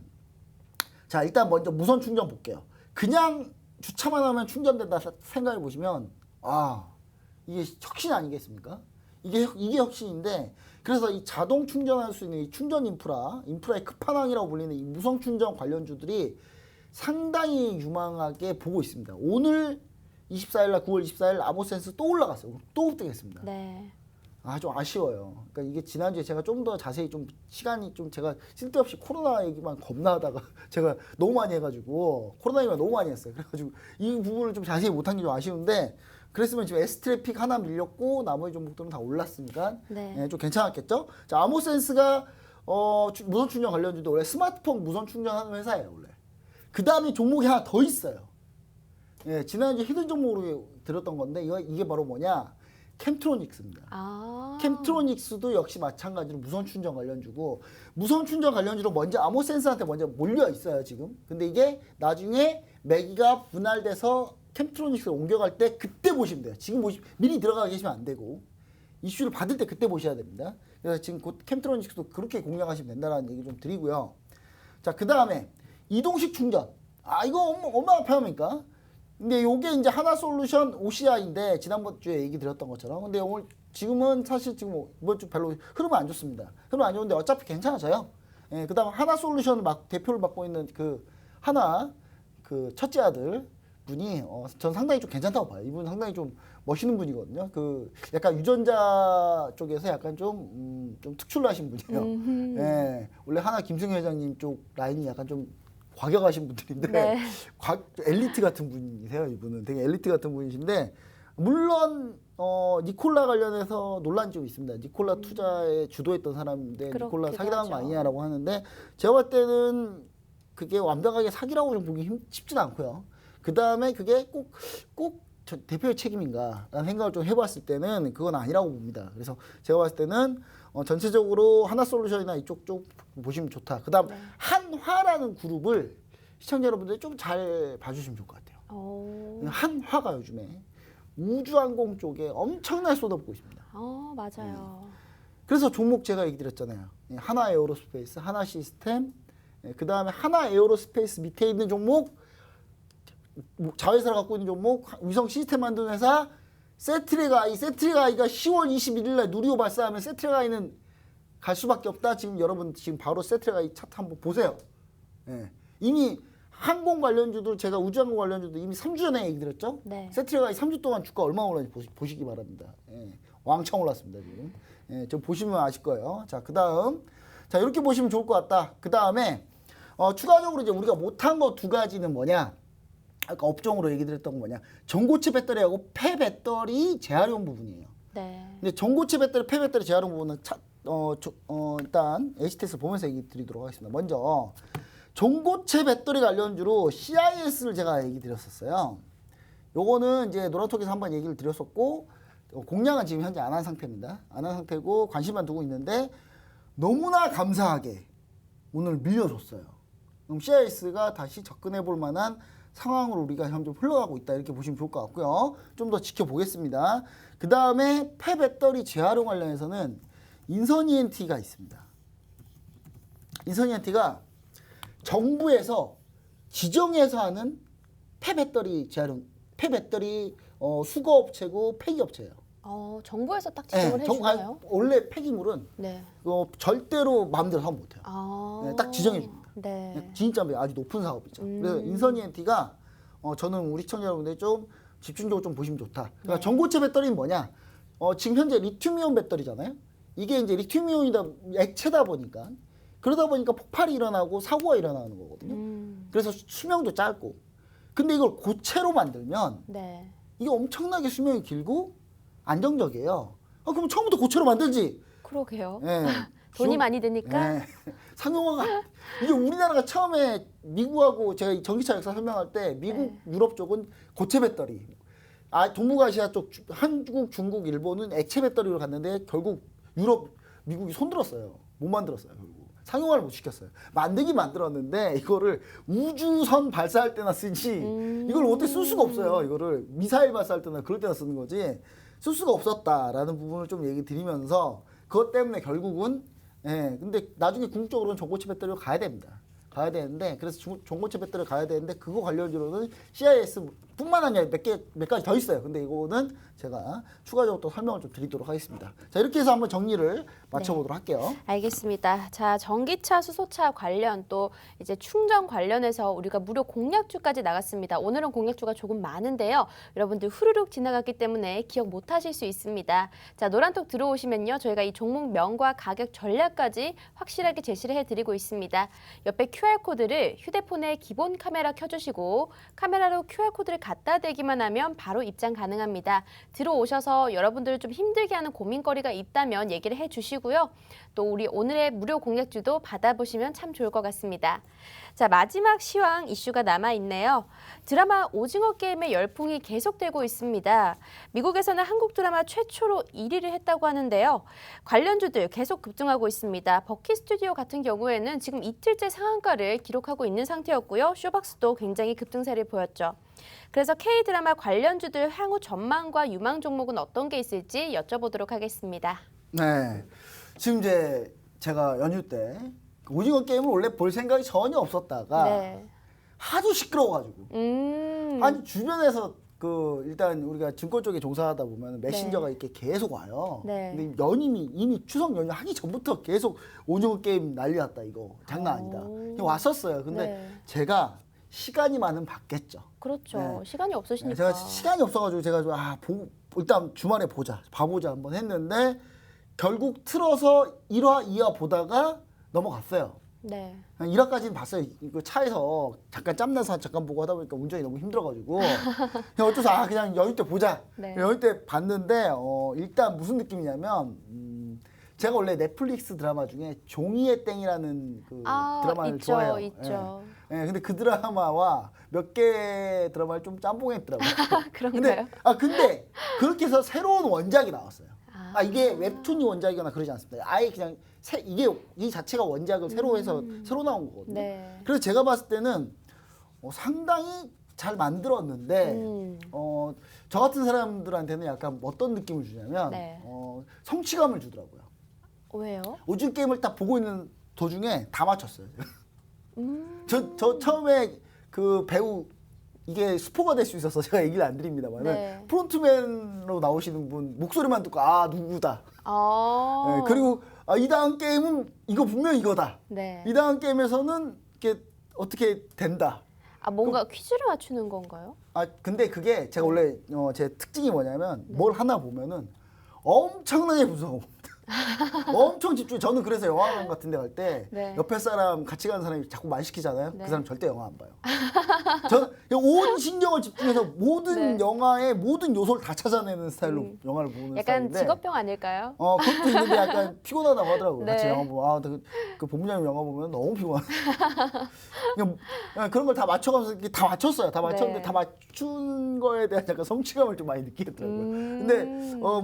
자 일단 먼저 무선 충전 볼게요. 그냥 주차만 하면 충전된다 생각해 보시면 이게 혁신 아니겠습니까? 이게 혁신인데 그래서 이 자동 충전할 수 있는 이 충전 인프라의 끝판왕이라고 불리는 이 무선 충전 관련주들이 상당히 유망하게 보고 있습니다. 오늘 24일 9월 24일 아모센스 또 올라갔어요. 또 급등했습니다. 네. 좀 아쉬워요. 그러니까 이게 지난주에 제가 좀 더 자세히 좀 시간이 좀 제가 쓸데없이 코로나 얘기만 겁나 하다가 제가 너무 많이 해가지고 코로나 얘기만 너무 많이 했어요. 그래가지고 이 부분을 좀 자세히 못한 게 좀 아쉬운데 그랬으면 지금 S트래픽 하나 밀렸고 나머지 종목들은 다 올랐으니까 네. 좀 괜찮았겠죠? 자, 아모센스가 무선 충전 관련주도 원래 스마트폰 무선 충전하는 회사예요, 원래. 그 다음에 종목이 하나 더 있어요. 예, 지난주에 히든 종목으로 들었던 건데 이게 바로 뭐냐? 캠트로닉스입니다. 캠트로닉스도 역시 마찬가지로 무선 충전 관련주고 무선 충전 관련주로 먼저 아모센스한테 먼저 몰려 있어요 지금. 근데 이게 나중에 매기가 분할돼서 캠트로닉스로 옮겨갈 때 그때 보시면 돼요. 지금 미리 들어가 계시면 안 되고 이슈를 받을 때 그때 보셔야 됩니다. 그래서 지금 곧 캠트로닉스도 그렇게 공략하시면 된다는 얘기 좀 드리고요. 자, 그 다음에 이동식 충전. 이거 얼마나 편합니까? 근데 요게 이제 하나솔루션 OCI인데 지난번 주에 얘기 드렸던 것처럼 근데 오늘 지금은 사실 지금 이번 주 별로 흐름은 안 좋습니다. 흐름은 안 좋은데 어차피 괜찮아져요. 예, 그다음 하나솔루션 대표를 맡고 있는 그 하나 그 첫째 아들 분이 전 상당히 좀 괜찮다고 봐요. 이분 상당히 좀 멋있는 분이거든요. 그 약간 유전자 쪽에서 약간 좀 특출나신 분이에요. 예, 원래 하나 김승희 회장님 쪽 라인이 약간 좀 과격하신 분들인데 네. 엘리트 같은 분이세요. 이분은 되게 엘리트 같은 분이신데 물론 니콜라 관련해서 논란이 좀 있습니다. 니콜라 투자에 주도했던 사람인데 니콜라 그렇기도 사기당한 거 하죠. 아니냐라고 하는데 제가 봤을 때는 그게 완벽하게 사기라고 좀 보기 쉽진 않고요. 그 다음에 그게 꼭 대표의 책임인가라는 생각을 좀 해봤을 때는 그건 아니라고 봅니다. 그래서 제가 봤을 때는 전체적으로 하나솔루션이나 이쪽 쪽 보시면 좋다. 그 다음 한화라는 그룹을 시청자 여러분들이 좀 잘 봐주시면 좋을 것 같아요. 한화가 요즘에 우주항공 쪽에 엄청나게 쏟아붓고 있습니다. 맞아요. 그래서 종목 제가 얘기 드렸잖아요. 하나 에어로스페이스, 하나 시스템, 그 다음에 하나 에어로스페이스 밑에 있는 종목, 자회사를 갖고 있는 종목, 위성 시스템 만드는 회사, 세트랙아이가 10월 21일 날 누리호 발사하면 세트랙아이는 갈 수밖에 없다. 지금 여러분 지금 바로 세트랙아이 차트 한번 보세요. 예. 이미 항공 관련주도 제가 우주항공 관련주도 이미 3주 전에 얘기 드렸죠. 네. 세트랙아이 3주 동안 주가 얼마 올랐는지 보시기 바랍니다. 예. 왕창 올랐습니다 지금. 예, 좀 보시면 아실 거예요. 자, 그다음 자 이렇게 보시면 좋을 것 같다. 그 다음에 추가적으로 이제 우리가 못한 거 두 가지는 뭐냐? 아까 업종으로 얘기 드렸던 건 뭐냐? 전고체 배터리하고 폐배터리 재활용 부분이에요. 네. 근데 전고체 배터리, 폐배터리 재활용 부분은 일단 HTS 보면서 얘기 드리도록 하겠습니다. 먼저 전고체 배터리 관련주로 CIS를 제가 얘기 드렸었어요. 요거는 이제 노란톡에서 한번 얘기를 드렸었고 공략은 지금 현재 안 한 상태입니다. 안 한 상태고 관심만 두고 있는데 너무나 감사하게 오늘 밀려줬어요. 그럼 CIS가 다시 접근해 볼 만한 상황으로 우리가 좀 흘러가고 있다 이렇게 보시면 좋을 것 같고요. 좀 더 지켜보겠습니다. 그 다음에 폐배터리 재활용 관련해서는 인선 ENT가 있습니다. 인선 ENT가 정부에서 지정해서 하는 폐배터리 재활용, 폐배터리 수거업체고 폐기업체예요. 정부에서 딱 지정을 해주나요? 원래 폐기물은 네. 절대로 마음대로 사면 못해요. 네, 딱 지정해 줍니다. 네. 진짜 아주 높은 사업이죠. 그래서 인선 ENT가 저는 우리 시청자 여러분들이 좀 집중적으로 좀 보시면 좋다. 그러니까 네. 전고체 배터리는 뭐냐? 지금 현재 리튬이온 배터리잖아요. 이게 이제 리튬이온이다 액체다 보니까 그러다 보니까 폭발이 일어나고 사고가 일어나는 거거든요. 그래서 수명도 짧고. 근데 이걸 고체로 만들면 네. 이게 엄청나게 수명이 길고 안정적이에요. 그럼 처음부터 고체로 만들지. 그러게요. 예. 돈이 많이 드니까. 네. 상용화가 이게 우리나라가 처음에 미국하고 제가 전기차 역사 설명할 때 미국, 유럽 쪽은 고체 배터리, 동북아시아 쪽 한국, 중국, 일본은 액체 배터리로 갔는데 결국 유럽, 미국이 손들었어요. 못 만들었어요. 결국 상용화를 못 시켰어요. 만들긴 만들었는데 이거를 우주선 발사할 때나 쓰지 이걸 어떻게 쓸 수가 없어요. 이거를 미사일 발사할 때나 그럴 때나 쓰는 거지 쓸 수가 없었다라는 부분을 좀 얘기 드리면서 그것 때문에 결국은 근데 나중에 궁극적으로는 전고체 배터리로 가야 됩니다. 가야 되는데 그래서 전고체 배터리 가야 되는데 그거 관련주로는 CIS뿐만 아니라 몇 가지 더 있어요. 근데 이거는 제가 추가적으로 또 설명을 좀 드리도록 하겠습니다. 자 이렇게 해서 한번 정리를 마쳐보도록 할게요. 알겠습니다. 자, 전기차, 수소차 관련 또 이제 충전 관련해서 우리가 무료 공략주까지 나갔습니다. 오늘은 공략주가 조금 많은데요. 여러분들 후루룩 지나갔기 때문에 기억 못 하실 수 있습니다. 자, 노란톡 들어오시면요. 저희가 이 종목명과 가격 전략까지 확실하게 제시를 해드리고 있습니다. 옆에 QR코드를 휴대폰에 기본 카메라 켜주시고 카메라로 QR코드를 갖다 대기만 하면 바로 입장 가능합니다. 들어오셔서 여러분들 좀 힘들게 하는 고민거리가 있다면 얘기를 해주시고요. 또 우리 오늘의 무료 공략주도 받아보시면 참 좋을 것 같습니다. 자, 마지막 시황 이슈가 남아있네요. 드라마 오징어 게임의 열풍이 계속되고 있습니다. 미국에서는 한국 드라마 최초로 1위를 했다고 하는데요. 관련주들 계속 급등하고 있습니다. 버키 스튜디오 같은 경우에는 지금 이틀째 상한가를 기록하고 있는 상태였고요. 쇼박스도 굉장히 급등세를 보였죠. 그래서 K드라마 관련주들 향후 전망과 유망 종목은 어떤 게 있을지 여쭤보도록 하겠습니다. 네, 지금 이제 제가 연휴 때 오징어 게임을 원래 볼 생각이 전혀 없었다가 네. 하도 시끄러워가지고 아니 주변에서 일단 우리가 증권 쪽에 종사하다 보면 메신저가 이렇게 계속 와요. 네. 근데 이미 추석 연휴 하기 전부터 계속 오징어 게임 난리 났다 이거 장난 아니다. 그냥 왔었어요. 근데 네. 제가 시간이 많으면 받겠죠. 그렇죠. 네. 시간이 없으시니까. 제가 시간이 없어가지고 제가 일단 주말에 봐보자 한번 했는데 결국 틀어서 1화, 2화 보다가 넘어갔어요. 네. 1화까지는 봤어요. 이거 차에서 잠깐 짬나서 잠깐 보고 하다 보니까 운전이 너무 힘들어가지고 그냥 어쩌서 그냥 여유 때 보자. 네. 여유 때 봤는데 일단 무슨 느낌이냐면 제가 원래 넷플릭스 드라마 중에 종이의 땡이라는 그 드라마를 있죠, 좋아해요. 있죠. 예, 근데 그 드라마와 몇 개 드라마를 좀 짬뽕했더라고요. 그런가요? 근데 그렇게 해서 새로운 원작이 나왔어요. 이게 웹툰이 원작이거나 그러지 않습니다. 아예 그냥 이 자체가 원작을 새로 해서 새로 나온 거거든요. 네. 그래서 제가 봤을 때는 상당히 잘 만들었는데 저 같은 사람들한테는 약간 어떤 느낌을 주냐면 네. 성취감을 주더라고요. 왜요? 오징어 게임을 딱 보고 있는 도중에 다 맞췄어요. 저 처음에 그 배우 이게 스포가 될 수 있어서 제가 얘기를 안 드립니다만 네. 프론트맨으로 나오시는 분 목소리만 듣고 누구다. 네, 그리고 이 다음 게임은 이거 분명 이거다. 네. 이 다음 게임에서는 이게 어떻게 된다. 뭔가 퀴즈를 맞추는 건가요? 근데 그게 제가 원래 제 특징이 뭐냐면 뭘 하나 보면은 엄청나게 분석하고 봅니다. 엄청 집중. 저는 그래서 영화관 같은 데 갈 때 네. 옆에 사람 같이 가는 사람이 자꾸 말 시키잖아요. 네. 그 사람 절대 영화 안 봐요. 저는 온 신경을 집중해서 모든 네. 영화의 모든 요소를 다 찾아내는 스타일로 영화를 보는 약간 스타일인데 직업병 아닐까요? 그것도 있는데 약간 피곤하다고 하더라고요. 네. 같이 영화 보면 그 본부장님 영화 보면 너무 피곤하다. 그런 걸 다 맞춰가면서 이렇게 다 맞췄어요. 다 맞췄는데 네. 다 맞춘 거에 대한 약간 성취감을 좀 많이 느끼겠더라고요. 근데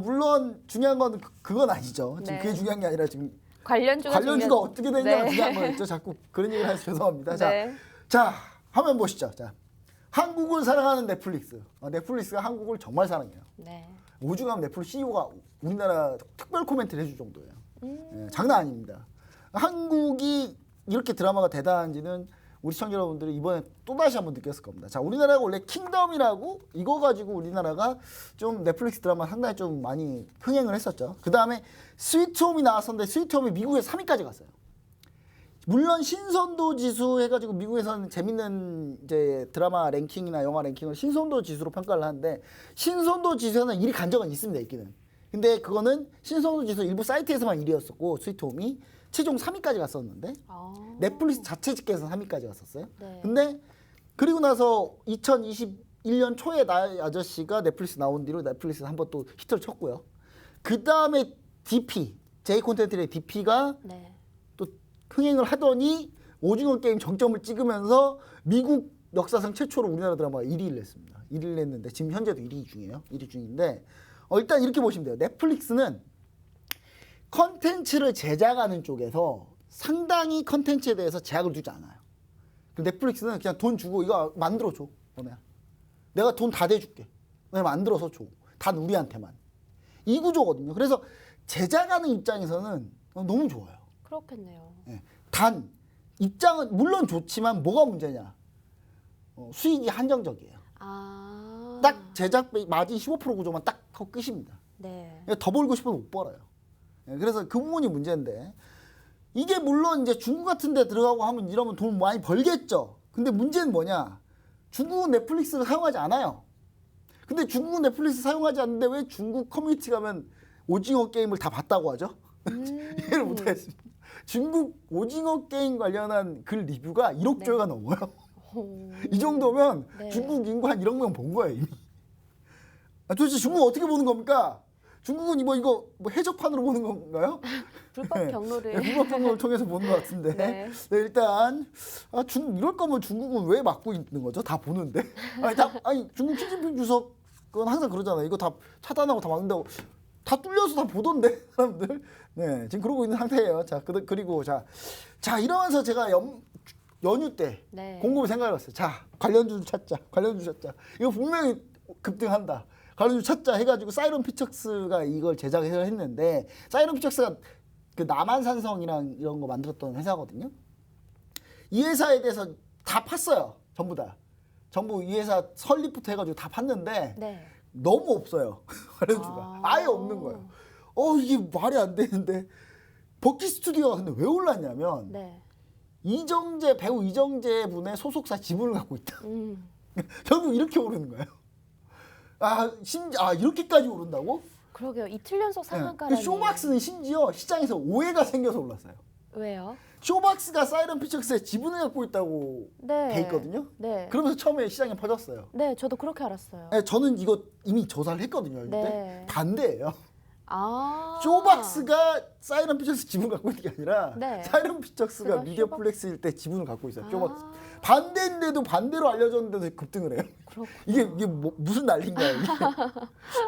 물론 중요한 건 그건 아니죠. 지금 네. 그게 중요한 게 아니라 지금 관련주가 어떻게 되냐가 네. 중요한 거였죠. 자꾸 그런 얘기를 해서 죄송합니다. 네. 자, 화면 보시죠. 자, 한국을 사랑하는 넷플릭스. 넷플릭스가 한국을 정말 사랑해요. 네. 오죽하면 넷플릭스 CEO가 우리나라 특별 코멘트를 해줄 정도예요. 장난 아닙니다. 한국이 이렇게 드라마가 대단한지는 우리 시청자 여러분들이 이번에 또다시 한번 느꼈을 겁니다. 자, 우리나라가 원래 킹덤이라고 이거 가지고 우리나라가 좀 넷플릭스 드라마 상당히 좀 많이 흥행을 했었죠. 그 다음에 스위트홈이 나왔었는데 스위트홈이 미국에 3위까지 갔어요. 물론 신선도 지수 해가지고 미국에서는 재밌는 이제 드라마 랭킹이나 영화 랭킹을 신선도 지수로 평가를 하는데 신선도 지수에는 1위 간 적은 있습니다. 있기는. 근데 그거는 신선도 지수 일부 사이트에서만 1위였었고 스위트홈이 최종 3위까지 갔었는데 넷플릭스 자체 집계에서 3위까지 갔었어요. 네. 근데 그리고 나서 2021년 초에 나의 아저씨가 넷플릭스 나온 뒤로 넷플릭스에서 한번 또 히트를 쳤고요. 그 다음에 DP, J 콘텐츠의 DP가 네. 또 흥행을 하더니 오징어 게임 정점을 찍으면서 미국 역사상 최초로 우리나라 드라마가 1위를 했습니다. 1위를 했는데 지금 현재도 1위 중이에요. 1위 중인데 일단 이렇게 보시면 돼요. 넷플릭스는 컨텐츠를 제작하는 쪽에서 상당히 컨텐츠에 대해서 제약을 두지 않아요. 넷플릭스는 그냥 돈 주고 이거 만들어줘. 너네. 내가 돈 다 대줄게. 너네 만들어서 줘. 다 우리한테만. 이 구조거든요. 그래서 제작하는 입장에서는 너무 좋아요. 그렇겠네요. 예. 단 입장은 물론 좋지만 뭐가 문제냐. 수익이 한정적이에요. 딱 제작 마진 15% 구조만 딱 하고 끝입니다. 네. 더 벌고 싶으면 못 벌어요. 그래서 그 부분이 문제인데 이게 물론 이제 중국 같은 데 들어가고 하면 이러면 돈 많이 벌겠죠. 근데 문제는 뭐냐. 중국은 넷플릭스를 사용하지 않아요. 근데 중국은 넷플릭스 사용하지 않는데 왜 중국 커뮤니티 가면 오징어 게임을 다 봤다고 하죠? 이해를 못하겠습니다. 중국 오징어 게임 관련한 글 리뷰가 1억 네. 조회가 넘어요. 이 정도면 네. 중국 인구 한 1억 명 본 거예요 이미. 도대체 중국 어떻게 보는 겁니까? 중국은 이거 해적판으로 보는 건가요? 불법 경로를. 불법 경로를 통해서 보는 것 같은데. 네. 네, 일단 이럴 거면 중국은 왜 막고 있는 거죠? 다 보는데. 중국 시진핑 주석은 항상 그러잖아요. 이거 다 차단하고 다 막는다고. 다 뚫려서 다 보던데 사람들. 네, 지금 그러고 있는 상태예요. 자, 그리고 자 이러면서 제가 연휴 때 네. 곰곰이 생각을 했어요. 자, 관련주를 찾자. 이거 분명히 급등한다. 관련주 찾자 해가지고 사이런 피처스가 이걸 제작해서 했는데 사이런 피처스가 그 남한산성이랑 이런 거 만들었던 회사거든요. 이 회사에 대해서 다 팠어요. 전부 이 회사 설립부터 해가지고 다 팠는데 네. 너무 없어요. 관련주가 아예 없는 거예요. 이게 말이 안 되는데 버킷 스튜디오가 근데 왜 올랐냐면 네. 배우 이정재 분의 소속사 지분을 갖고 있다. 음. 결국 이렇게 오르는 거예요. 이렇게까지 오른다고? 그러게요. 이틀 연속 그 상한가라니. 쇼박스는 심지어 시장에서 오해가 생겨서 올랐어요. 왜요? 쇼박스가 사이런 피처스의 지분을 갖고 있다고 네. 돼 있거든요. 네. 그러면서 처음에 시장에 퍼졌어요. 네, 저도 그렇게 알았어요. 네, 저는 이거 이미 조사를 했거든요. 그때 네. 반대예요. 아. 쇼박스가 사이런 피처스 지분을 갖고 있는 게 아니라 네. 사이런 피처스가 그가 미디어 쇼박스- 플렉스일 때 지분을 갖고 있어요. 아. 쇼박스. 반대인데도 반대로 알려졌는데도 급등을 해요. 그렇구나. 이게 무슨 난리인가요? 이게?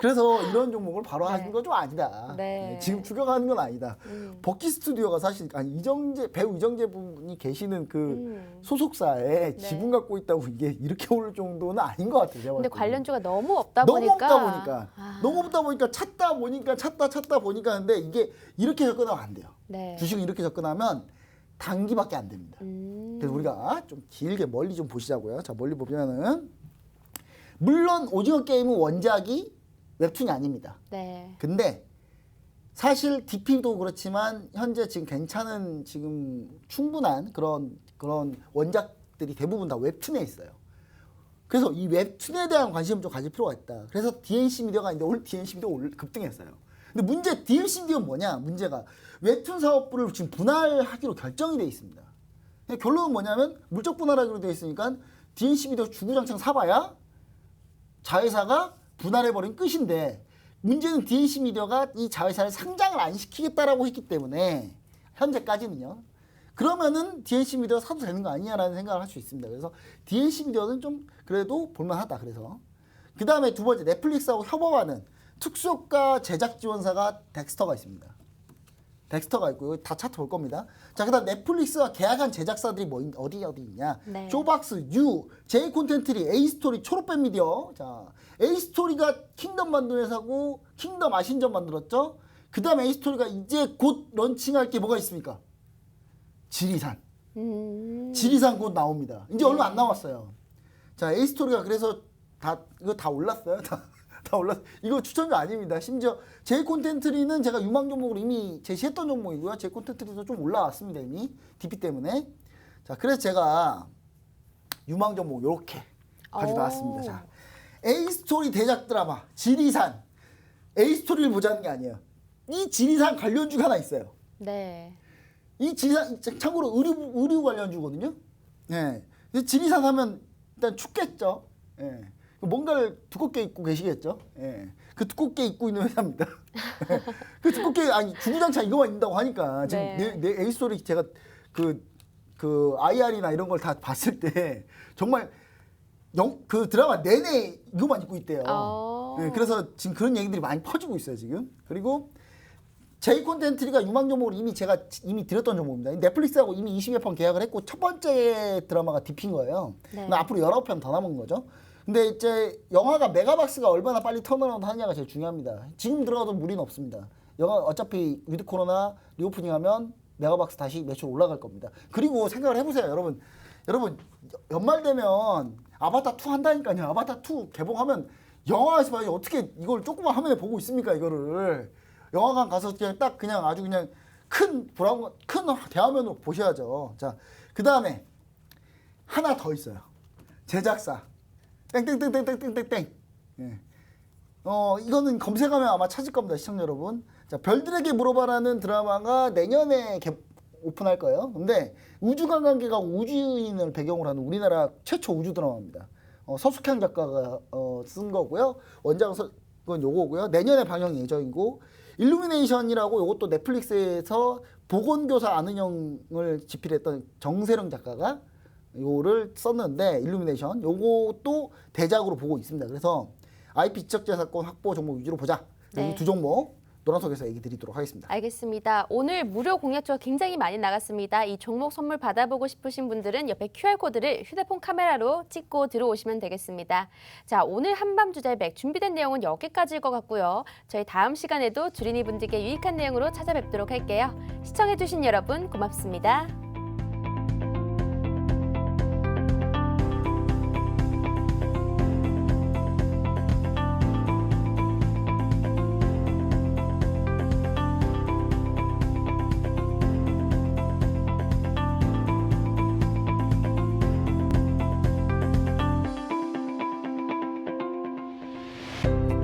그래서 이런 종목을 바로 네. 하는 건 좀 아니다. 네. 지금 추격하는 건 아니다. 버키 스튜디오가 사실 배우 이정재 분이 계시는 그 소속사에 네. 지분 갖고 있다고 이게 이렇게 오를 정도는 아닌 것 같아요. 제가 근데 봤을 때는. 관련주가 너무 없다 너무 보니까. 없다 보니까 아. 너무 없다 보니까 찾다 보니까 근데 이게 이렇게 접근하면 안 돼요. 네. 주식은 이렇게 접근하면 단기밖에 안 됩니다. 그래서 우리가 좀 길게 멀리 좀 보시자고요. 자, 멀리 보면은 물론 오징어 게임은 원작이 웹툰이 아닙니다. 네. 근데 사실 DP도 그렇지만 현재 지금 괜찮은 지금 충분한 그런 원작들이 대부분 다 웹툰에 있어요. 그래서 이 웹툰에 대한 관심을 좀 가질 필요가 있다. 그래서 DNC 미디어가 있는데 오늘 DNC 미디어 급등했어요. 근데 문제 DNC 미디어는 뭐냐? 문제가 웹툰 사업부를 지금 분할하기로 결정이 돼 있습니다. 결론은 뭐냐면 물적 분할하기로 돼 있으니까 DNC 미디어 주구장창 사봐야 자회사가 분할해버린 끝인데 문제는 DNC 미디어가 이 자회사를 상장을 안 시키겠다라고 했기 때문에 현재까지는요. 그러면은 DNC 미디어 사도 되는 거 아니냐라는 생각을 할 수 있습니다. 그래서 DNC 미디어는 좀 그래도 볼만하다. 그래서 그 다음에 두 번째 넷플릭스하고 협업하는 특수효과 제작 지원사가 덱스터가 있습니다. 덱스터가 있고 다 차트 볼 겁니다. 자, 그다음 넷플릭스와 계약한 제작사들이 어디 있냐? 네. 쇼박스, 유, 제이 콘텐츠리, 에이스토리, 초록뱀 미디어. 자, 에이스토리가 킹덤 만든 회사고 킹덤 아신전 만들었죠. 그다음 에이스토리가 이제 곧 런칭할 게 뭐가 있습니까? 지리산. 지리산 곧 나옵니다. 이제 얼마 안 남았어요. 자, 에이스토리가 그래서 이거 다 올랐어요. 다 올랐. 이거 추천주 아닙니다. 심지어 제이 콘텐츠리는 제가 유망 종목으로 이미 제시했던 종목이고요. 제이 콘텐츠리도 좀 올라왔습니다 이미 DP 때문에. 자, 그래서 제가 유망 종목 이렇게 가져나왔습니다. 자, 에이스토리 대작 드라마 지리산. 에이스토리를 보자는 게 아니에요. 이 지리산 관련주가 하나 있어요. 네. 이 지리산 참고로 의류 관련주거든요. 예. 지리산 하면 일단 춥겠죠. 예. 뭔가를 두껍게 입고 계시겠죠. 예. 그 두껍게 입고 있는 회사입니다. 그 두껍게 주구장창 이거만 입는다고 하니까 지금 네. 내 에이스토리 제가 그 IR이나 이런 걸 다 봤을 때 정말 그 드라마 내내 이거만 입고 있대요. 예. 그래서 지금 그런 얘기들이 많이 퍼지고 있어요 지금. 그리고 제이 콘텐츠리가 유망 종목을 제가 이미 드렸던 종목입니다. 넷플릭스하고 이미 20여 편 계약을 했고 첫 번째 드라마가 DP인 거예요. 네. 앞으로 19편 더 남은 거죠. 근데 이제 영화가 메가박스가 얼마나 빨리 턴어라운드 하느냐가 제일 중요합니다. 지금 들어가도 무리는 없습니다. 영화 어차피 위드 코로나 리오프닝 하면 메가박스 다시 매출 올라갈 겁니다. 그리고 생각을 해보세요. 여러분 연말 되면 아바타 2 한다니까요. 아바타 2 개봉하면 영화에서 봐요. 어떻게 이걸 조그만 화면에 보고 있습니까? 이거를 영화관 가서 그냥 아주 그냥 큰 대화면으로 보셔야죠. 자, 그 다음에 하나 더 있어요. 제작사 땡땡땡땡땡땡땡. 예. 이거는 검색하면 아마 찾을 겁니다, 시청자 여러분. 자, 별들에게 물어봐라는 드라마가 내년에 오픈할 거예요. 근데 우주관광객하고 우주인을 배경으로 하는 우리나라 최초 우주 드라마입니다. 서숙향 작가가 쓴 거고요. 원작은 요거고요. 내년에 방영 예정이고 일루미네이션이라고 이것도 넷플릭스에서 보건교사 안은영을 집필했던 정세령 작가가 요거를 썼는데 일루미네이션 요것도 대작으로 보고 있습니다. 그래서 IP 지적재산권 확보 종목 위주로 보자. 네. 이 두 종목 노란석에서 얘기 드리도록 하겠습니다. 알겠습니다. 오늘 무료 공략주가 굉장히 많이 나갔습니다. 이 종목 선물 받아보고 싶으신 분들은 옆에 QR코드를 휴대폰 카메라로 찍고 들어오시면 되겠습니다. 자, 오늘 한밤 주제백 준비된 내용은 여기까지일 것 같고요. 저희 다음 시간에도 주린이 분들께 유익한 내용으로 찾아뵙도록 할게요. 시청해주신 여러분 고맙습니다. 있습니다.